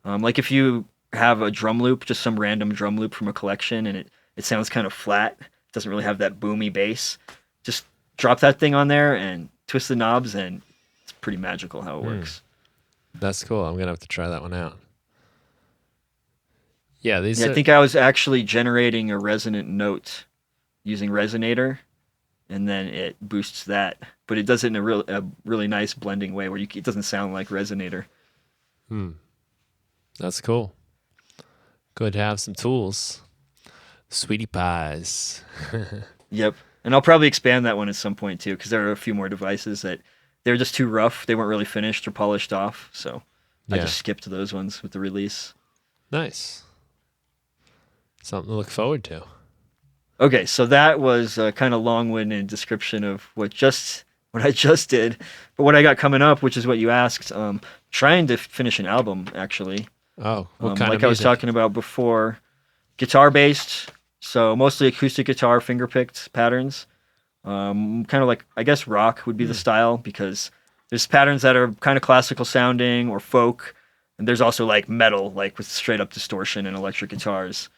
Like if you have a drum loop, just some random drum loop from a collection, and it sounds kind of flat, it doesn't really have that boomy bass, just drop that thing on there and twist the knobs, and it's pretty magical how it works. That's cool. I'm going to have to try that one out. Yeah, I think I was actually generating a resonant note using Resonator, and then it boosts that. But it does it in a really nice blending way where it doesn't sound like Resonator. That's cool. Good to have some tools. Sweetie pies. Yep. And I'll probably expand that one at some point too, because there are a few more devices that they're just too rough. They weren't really finished or polished off. So I just skipped those ones with the release. Nice. Something to look forward to. Okay, so that was a kind of long-winded description of what I just did. But what I got coming up, which is what you asked, trying to finish an album, actually. Oh, what kind like of I was music? talking about before, guitar-based, so mostly acoustic guitar, finger-picked patterns. Kind of like, I guess rock would be the style, because there's patterns that are kind of classical sounding or folk, and there's also like metal, like with straight-up distortion and electric guitars.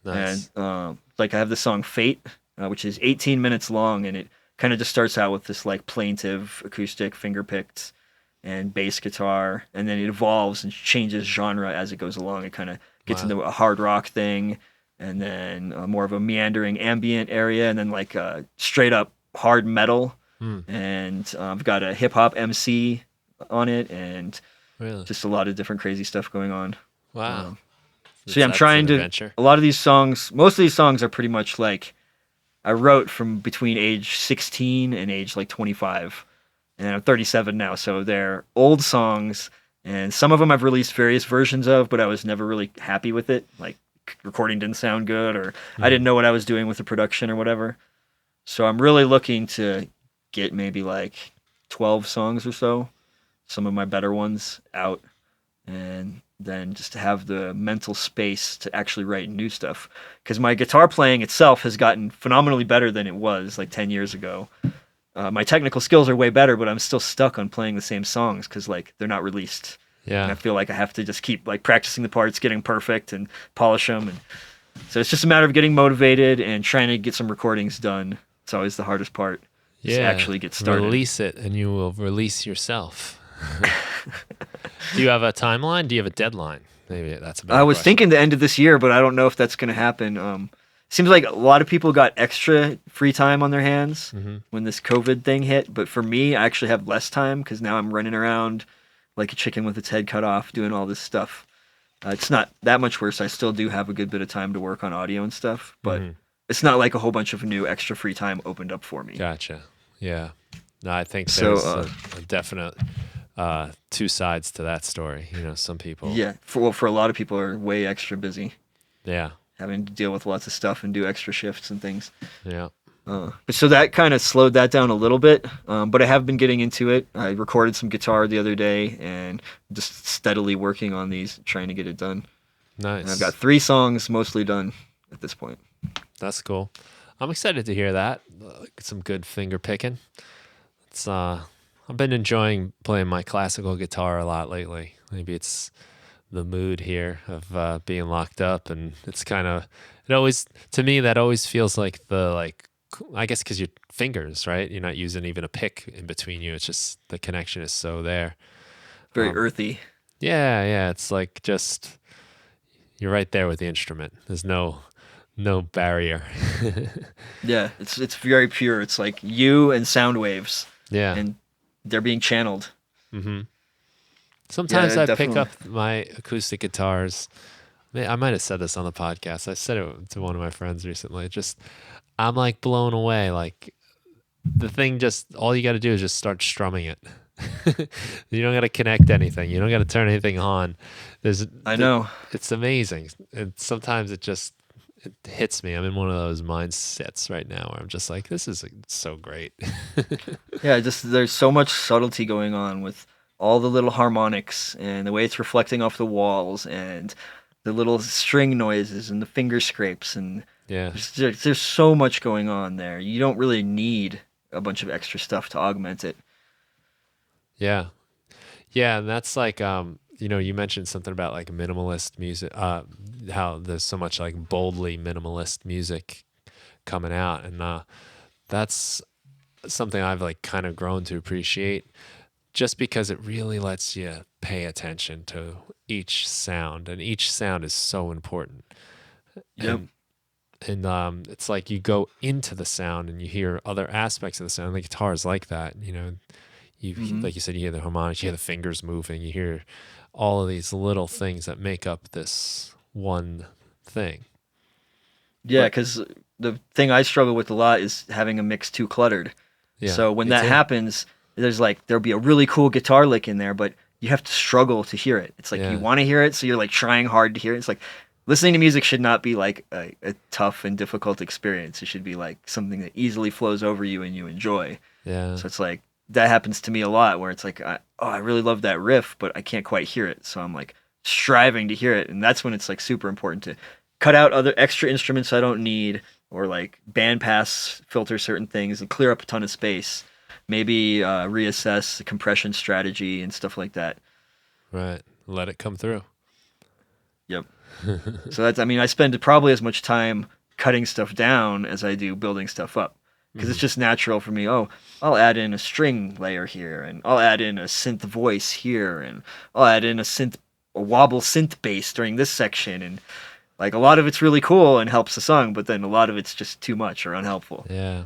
Nice. And like I have the song Fate, which is 18 minutes long, and it kind of just starts out with this like plaintive acoustic finger picked and bass guitar, and then it evolves and changes genre as it goes along. It kind of gets into a hard rock thing, and then more of a meandering ambient area, and then like straight up hard metal. And I've got a hip hop MC on it, and Really? just a lot of different crazy stuff going on. Wow. So yeah, I'm That's trying an to. adventure. A lot of these songs, most of these songs are pretty much like I wrote from between age 16 and age like 25, and I'm 37 now, so they're old songs, and some of them I've released various versions of, but I was never really happy with it. Like recording didn't sound good, or I didn't know what I was doing with the production or whatever. So I'm really looking to get maybe like 12 songs or so, some of my better ones out, and then just to have the mental space to actually write new stuff. Because my guitar playing itself has gotten phenomenally better than it was like 10 years ago. My technical skills are way better, but I'm still stuck on playing the same songs because like they're not released. And I Yeah. feel like I have to just keep like practicing the parts, getting perfect, and polish them. And so it's just a matter of getting motivated and trying to get some recordings done. It's always the hardest part. Just Yeah. actually get started. Release it, and you will release yourself. Do you have a timeline? Do you have a deadline? Maybe that's a better I was question. thinking the end of this year, but I don't know if that's going to happen. Seems like a lot of people got extra free time on their hands when this COVID thing hit. But for me, I actually have less time because now I'm running around like a chicken with its head cut off doing all this stuff. It's not that much worse. I still do have a good bit of time to work on audio and stuff, but it's not like a whole bunch of new extra free time opened up for me. Gotcha. Yeah. No, I think So, there's a definite two sides to that story. You know, some people. Yeah, for a lot of people are way extra busy, Yeah. having to deal with lots of stuff and do extra shifts and things. Yeah. But so that kind of slowed that down a little bit, but I have been getting into it. I recorded some guitar the other day and just steadily working on these, trying to get it done. Nice. And I've got 3 songs mostly done at this point. That's cool. I'm excited to hear that. Some good finger picking. It's I've been enjoying playing my classical guitar a lot lately. Maybe it's the mood here of being locked up, and it's kind of to me that always feels like I guess because your fingers, right? You're not using even a pick in between you. It's just the connection is so there. Very earthy. Yeah. It's like just you're right there with the instrument. There's no barrier. Yeah, it's very pure. It's like you and sound waves, Yeah. and they're being channeled. Sometimes Yeah, I pick definitely. up my acoustic guitars. I might have said this on the podcast. I said it to one of my friends recently. I'm like blown away. Like the thing, just all you got to do is just start strumming it. You don't got to connect anything. You don't got to turn anything on. I know. It's amazing. And sometimes it hits me. I'm in one of those mindsets right now where I'm just like, this is so great. Yeah, just there's so much subtlety going on with all the little harmonics and the way it's reflecting off the walls and the little string noises and the finger scrapes, and Yeah. there's so much going on there. You don't really need a bunch of extra stuff to augment it. Yeah. Yeah, and that's like you mentioned something about like minimalist music, how there's so much like boldly minimalist music coming out, and that's something I've like kind of grown to appreciate, just because it really lets you pay attention to each sound, and each sound is so important. Yep. And it's like you go into the sound and you hear other aspects of the sound. The guitar is like that, like you said, you hear the harmonics, you hear the fingers moving, you hear all of these little things that make up this one thing. Yeah, because the thing I struggle with a lot is having a mix too cluttered. Yeah, So when me that too. happens, there'll be a really cool guitar lick in there, but you have to struggle to hear it. It's like Yeah. you want to hear it, so you're like trying hard to hear it. It's like listening to music should not be like a tough and difficult experience. It should be like something that easily flows over you and you enjoy. Yeah. So it's like that happens to me a lot where it's like, I really love that riff, but I can't quite hear it. So I'm like striving to hear it. And that's when it's like super important to cut out other extra instruments I don't need, or like bandpass filter certain things and clear up a ton of space. Maybe reassess the compression strategy and stuff like that. Right. Let it come through. Yep. So that's, I mean, I spend probably as much time cutting stuff down as I do building stuff up. Because it's just natural for me. Oh, I'll add in a string layer here, and I'll add in a synth voice here, and I'll add in a wobble synth bass during this section, and like a lot of it's really cool and helps the song, but then a lot of it's just too much or unhelpful. Yeah.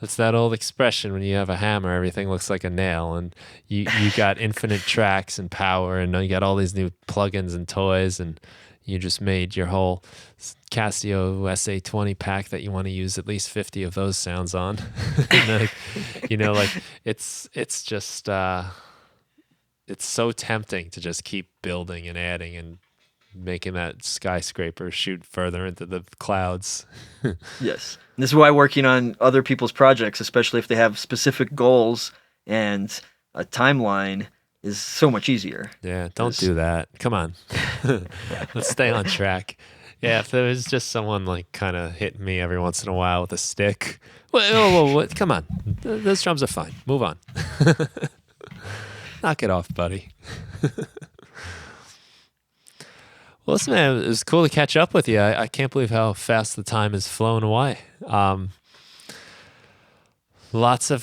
It's that old expression, when you have a hammer, everything looks like a nail, and you got infinite tracks and power, and you got all these new plugins and toys, and you just made your whole Casio SA-20 pack that you want to use at least 50 of those sounds on. And, like it's just it's so tempting to just keep building and adding and making that skyscraper shoot further into the clouds. Yes. And this is why working on other people's projects, especially if they have specific goals and a timeline, is so much easier. Yeah, don't do that. Come on. Let's stay on track. Yeah, if there was just someone like kind of hitting me every once in a while with a stick, whoa, come on. Those drums are fine. Move on. Knock it off, buddy. Well, listen, man, it was cool to catch up with you. I can't believe how fast the time has flown away. Lots of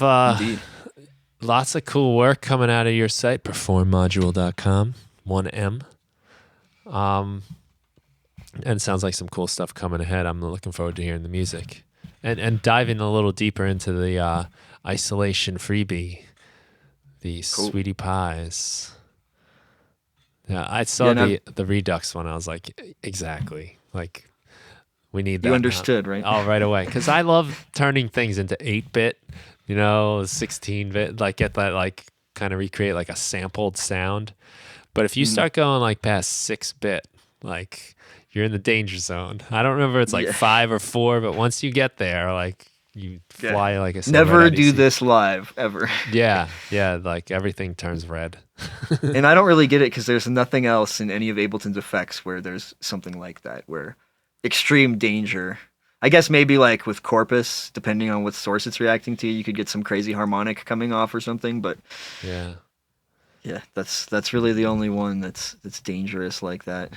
cool work coming out of your site, performmodule.com, 1M. And it sounds like some cool stuff coming ahead. I'm looking forward to hearing the music. And diving a little deeper into the isolation freebie, the Sweetie Pies. Yeah, I saw the Redux one. I was like, exactly. Like, we need that. You understood, right? Oh, right away. Because I love turning things into 8-bit, 16-bit, like get that, like kind of recreate like a sampled sound. But if you start going like past 6-bit, like you're in the danger zone. I don't remember if it's like 5 or 4, but once you get there, like you fly like a never do this live ever. Yeah, like everything turns red. And I don't really get it because there's nothing else in any of Ableton's effects where there's something like that, where extreme danger. I guess maybe like with Corpus, depending on what source it's reacting to, you could get some crazy harmonic coming off or something. But yeah, that's really the only one that's dangerous like that.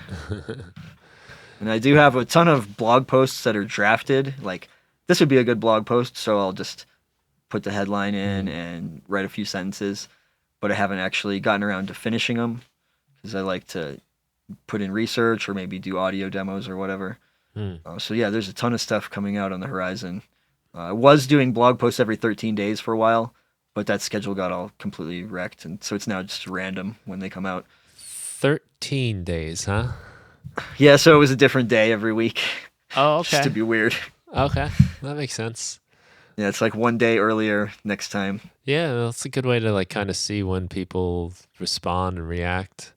And I do have a ton of blog posts that are drafted. Like, this would be a good blog post, so I'll just put the headline in and write a few sentences. But I haven't actually gotten around to finishing them because I like to put in research or maybe do audio demos or whatever. So yeah, there's a ton of stuff coming out on the horizon. I was doing blog posts every 13 days for a while, but that schedule got all completely wrecked, and so it's now just random when they come out. 13 days, huh? Yeah, so it was a different day every week. Oh, okay. Just to be weird. Okay, that makes sense. Yeah, it's like one day earlier next time. Yeah, that's a good way to like kind of see when people respond and react.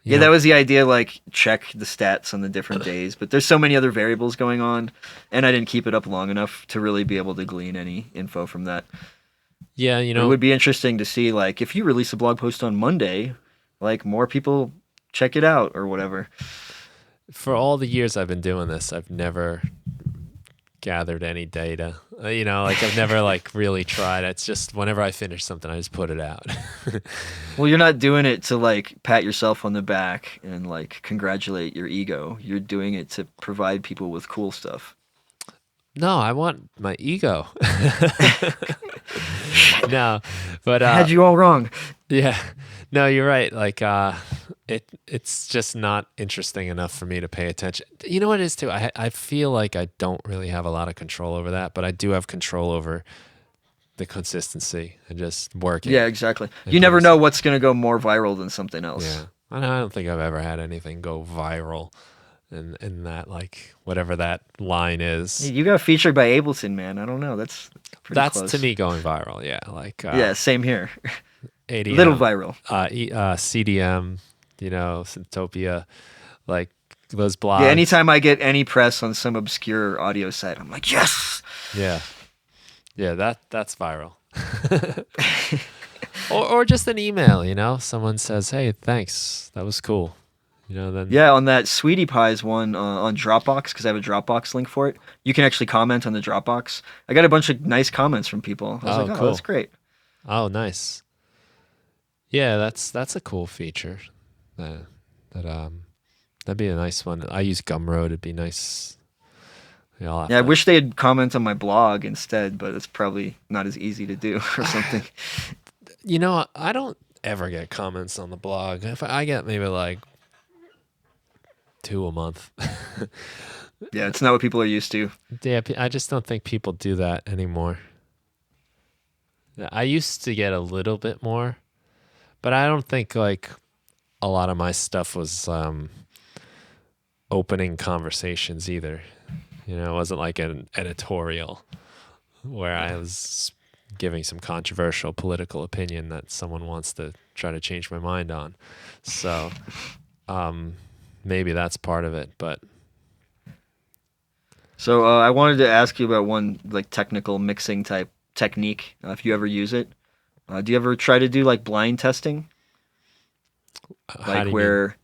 Yeah, that was the idea, like check the stats on the different days, but there's so many other variables going on, and I didn't keep it up long enough to really be able to glean any info from that. Yeah, it would be interesting to see, like, if you release a blog post on Monday, like more people check it out or whatever. For all the years I've been doing this, I've never gathered any data. Like I've never like really tried. It's just whenever I finish something, I just put it out. Well, you're not doing it to like pat yourself on the back and like congratulate your ego. You're doing it to provide people with cool stuff. No, I want my ego. No, but I had you all wrong. Yeah, no, you're right. Like it's just not interesting enough for me to pay attention. You know what it is too? I feel like I don't really have a lot of control over that, but I do have control over the consistency and just working. Yeah, exactly. You never know what's going to go more viral than something else. Yeah, I don't think I've ever had anything go viral in that, like, whatever that line is. You got featured by Ableton, man. I don't know. That's pretty close. To me going viral. Yeah, like yeah, same here. ADM, little viral. CDM, Syntopia, like those blogs. Yeah, anytime I get any press on some obscure audio site, I'm like, yes. Yeah. Yeah, that's viral. or just an email, you know? Someone says, "Hey, thanks. That was cool." You know, then Yeah, on that Sweetie Pies one on Dropbox, because I have a Dropbox link for it, you can actually comment on the Dropbox. I got a bunch of nice comments from people. I was like, oh, cool. that's great. Oh, nice. Yeah, that's a cool feature. That'd be a nice one. I use Gumroad. It'd be nice. Yeah, I wish they'd comment on my blog instead, but it's probably not as easy to do or something. You know, I don't ever get comments on the blog. If I get maybe like 2 a month. Yeah, it's not what people are used to. Yeah, I just don't think people do that anymore. I used to get a little bit more, but I don't think like a lot of my stuff was opening conversations either. You know, it wasn't like an editorial where I was giving some controversial political opinion that someone wants to try to change my mind on. So maybe that's part of it, but So I wanted to ask you about one like technical mixing type technique, if you ever use it. Do you ever try to do like blind testing? how do you Where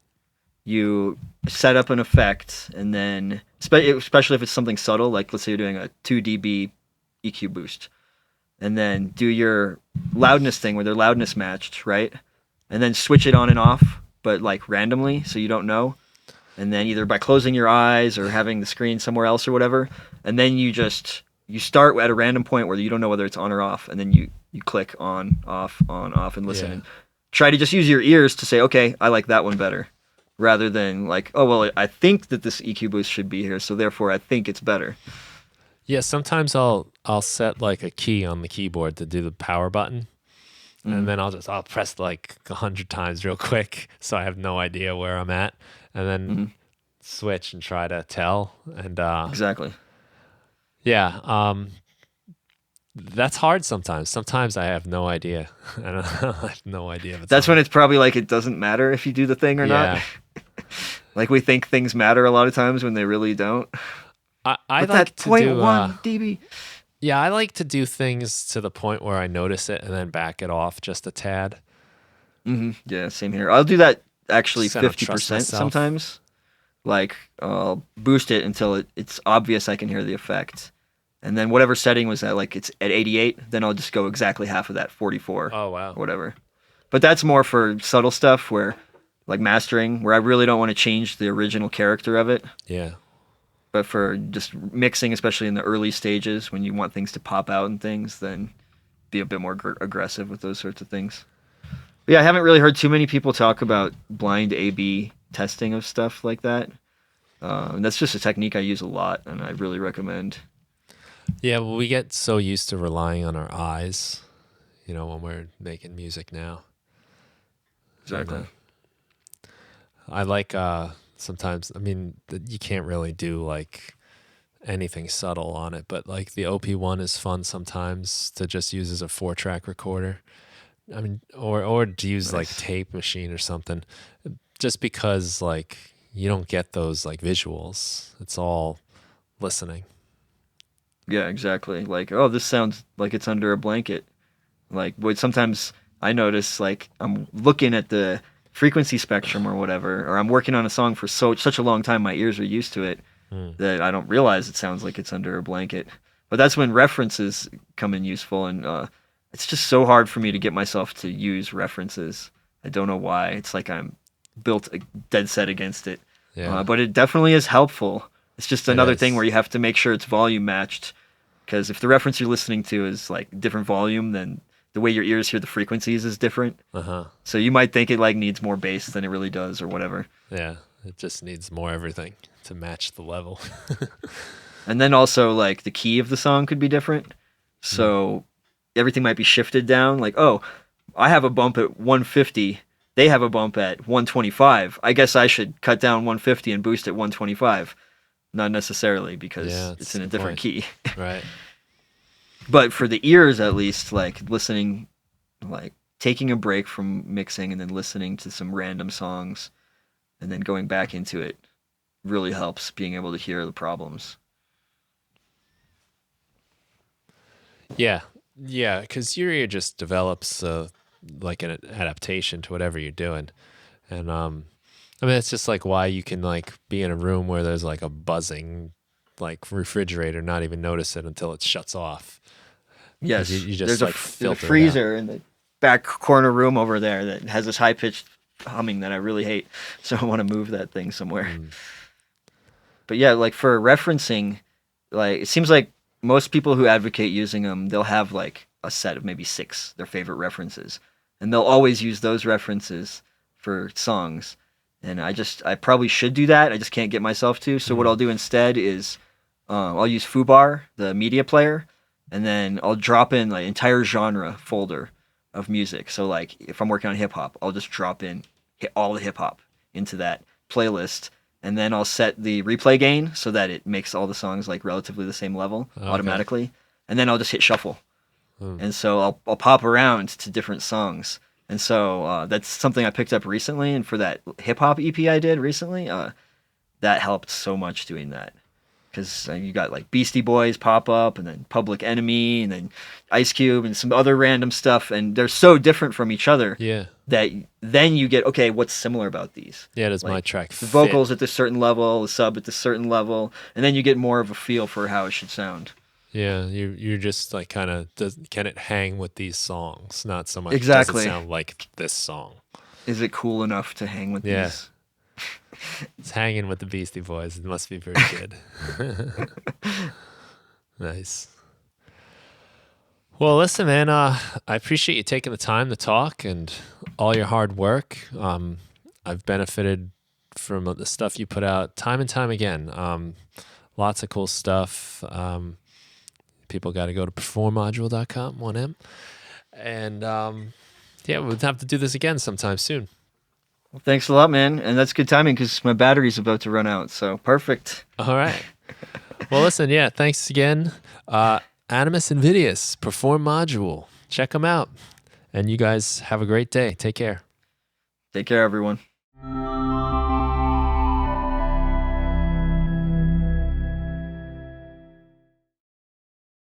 you set up an effect and then, especially if it's something subtle, like let's say you're doing a 2 dB EQ boost, and then do your loudness thing where they're loudness matched, right? And then switch it on and off, but like randomly, so you don't know. And then either by closing your eyes or having the screen somewhere else or whatever, and then you start at a random point where you don't know whether it's on or off, and then you click on, off, and listen. Yeah. And try to just use your ears to say, okay, I like that one better, rather than like, oh, well, I think that this EQ boost should be here, so therefore I think it's better. Yeah, sometimes I'll set like a key on the keyboard to do the power button. And then I'll press like 100 times real quick so I have no idea where I'm at, and then switch and try to tell. And Exactly. yeah, that's hard sometimes. Sometimes I have no idea. I don't know. I have no idea. If it's That's on. when it's probably like it doesn't matter if you do the thing or not. Like we think things matter a lot of times when they really don't. I But like that to 0.1 do. dB. Yeah, I like to do things to the point where I notice it and then back it off just a tad. Yeah, same here. I'll do that actually Just I don't trust 50% myself. sometimes. Like I'll boost it until it's obvious I can hear the effect. And then whatever setting was at, like it's at 88, then I'll just go exactly half of that, 44. Oh, wow. Or whatever. But that's more for subtle stuff where, like mastering, where I really don't want to change the original character of it. Yeah. But for just mixing, especially in the early stages when you want things to pop out and things, then be a bit more aggressive with those sorts of things. But yeah, I haven't really heard too many people talk about blind A/B testing of stuff like that. And that's just a technique I use a lot, and I really recommend. Yeah, well, we get so used to relying on our eyes, you know, when we're making music now. Exactly. And, I like sometimes, I mean, you can't really do like anything subtle on it, but like the OP1 is fun sometimes to just use as a 4-track recorder. I mean, or to use like tape machine or something, just because like you don't get those like visuals. It's all listening. Yeah, exactly. Like, oh, this sounds like it's under a blanket. Like, sometimes I notice, like, I'm looking at the frequency spectrum or whatever, or I'm working on a song for such a long time, my ears are used to it, that I don't realize it sounds like it's under a blanket. But that's when references come in useful, and it's just so hard for me to get myself to use references. I don't know why. It's like I'm built dead set against it. Yeah. But it definitely is helpful. It's just another thing is. where you have to make sure it's volume matched, because if the reference you're listening to is like different volume, then the way your ears hear the frequencies is different. So you might think it like needs more bass than it really does or whatever. Yeah, it just needs more everything to match the level. And then also like the key of the song could be different. So everything might be shifted down. Like, oh, I have a bump at 150. They have a bump at 125. I guess I should cut down 150 and boost at 125. Not necessarily, because it's in a different key. Right. But for the ears, at least, like listening, like taking a break from mixing and then listening to some random songs and then going back into it really helps being able to hear the problems. Yeah. Yeah. Because your ear just develops like an adaptation to whatever you're doing. And I mean, it's just like why you can like be in a room where there's like a buzzing like refrigerator, not even notice it until it shuts off. Yes, You just there's like there's a filter freezer in the back corner room over there that has this high pitched humming that I really hate. So I want to move that thing somewhere. But yeah, like for referencing, like it seems like most people who advocate using them, they'll have like a set of maybe 6 their favorite references, and they'll always use those references for songs. And I probably should do that. I just can't get myself to. So what I'll do instead is I'll use Foobar, the media player, and then I'll drop in like entire genre folder of music. So like if I'm working on hip hop, I'll just drop in all the hip hop into that playlist, and then I'll set the replay gain so that it makes all the songs like relatively the same level automatically, and then I'll just hit shuffle. And so I'll pop around to different songs. And so that's something I picked up recently, and for that hip hop EP I did recently, that helped so much doing that. Because you got like Beastie Boys pop up, and then Public Enemy, and then Ice Cube, and some other random stuff, and they're so different from each other. Yeah. That then you get, okay, what's similar about these? Yeah, does like, my track the fit? vocals at this certain level, the sub at this certain level, and then you get more of a feel for how it should sound. Yeah, you're just like kind of, can it hang with these songs? Not so much Exactly. does it sound like this song. Is it cool enough to hang with these? It's hanging with the Beastie Boys. It must be very good. Nice. Well, listen, man, I appreciate you taking the time to talk and all your hard work. I've benefited from the stuff you put out time and time again. Lots of cool stuff. People got to go to performmodule.com, 1M. And yeah, we'll have to do this again sometime soon. Well, thanks a lot, man. And that's good timing because my battery's about to run out. So perfect. All right. Well, listen, yeah, thanks again. Animus Invidious PerforModule. Check them out. And you guys have a great day. Take care. Take care, everyone.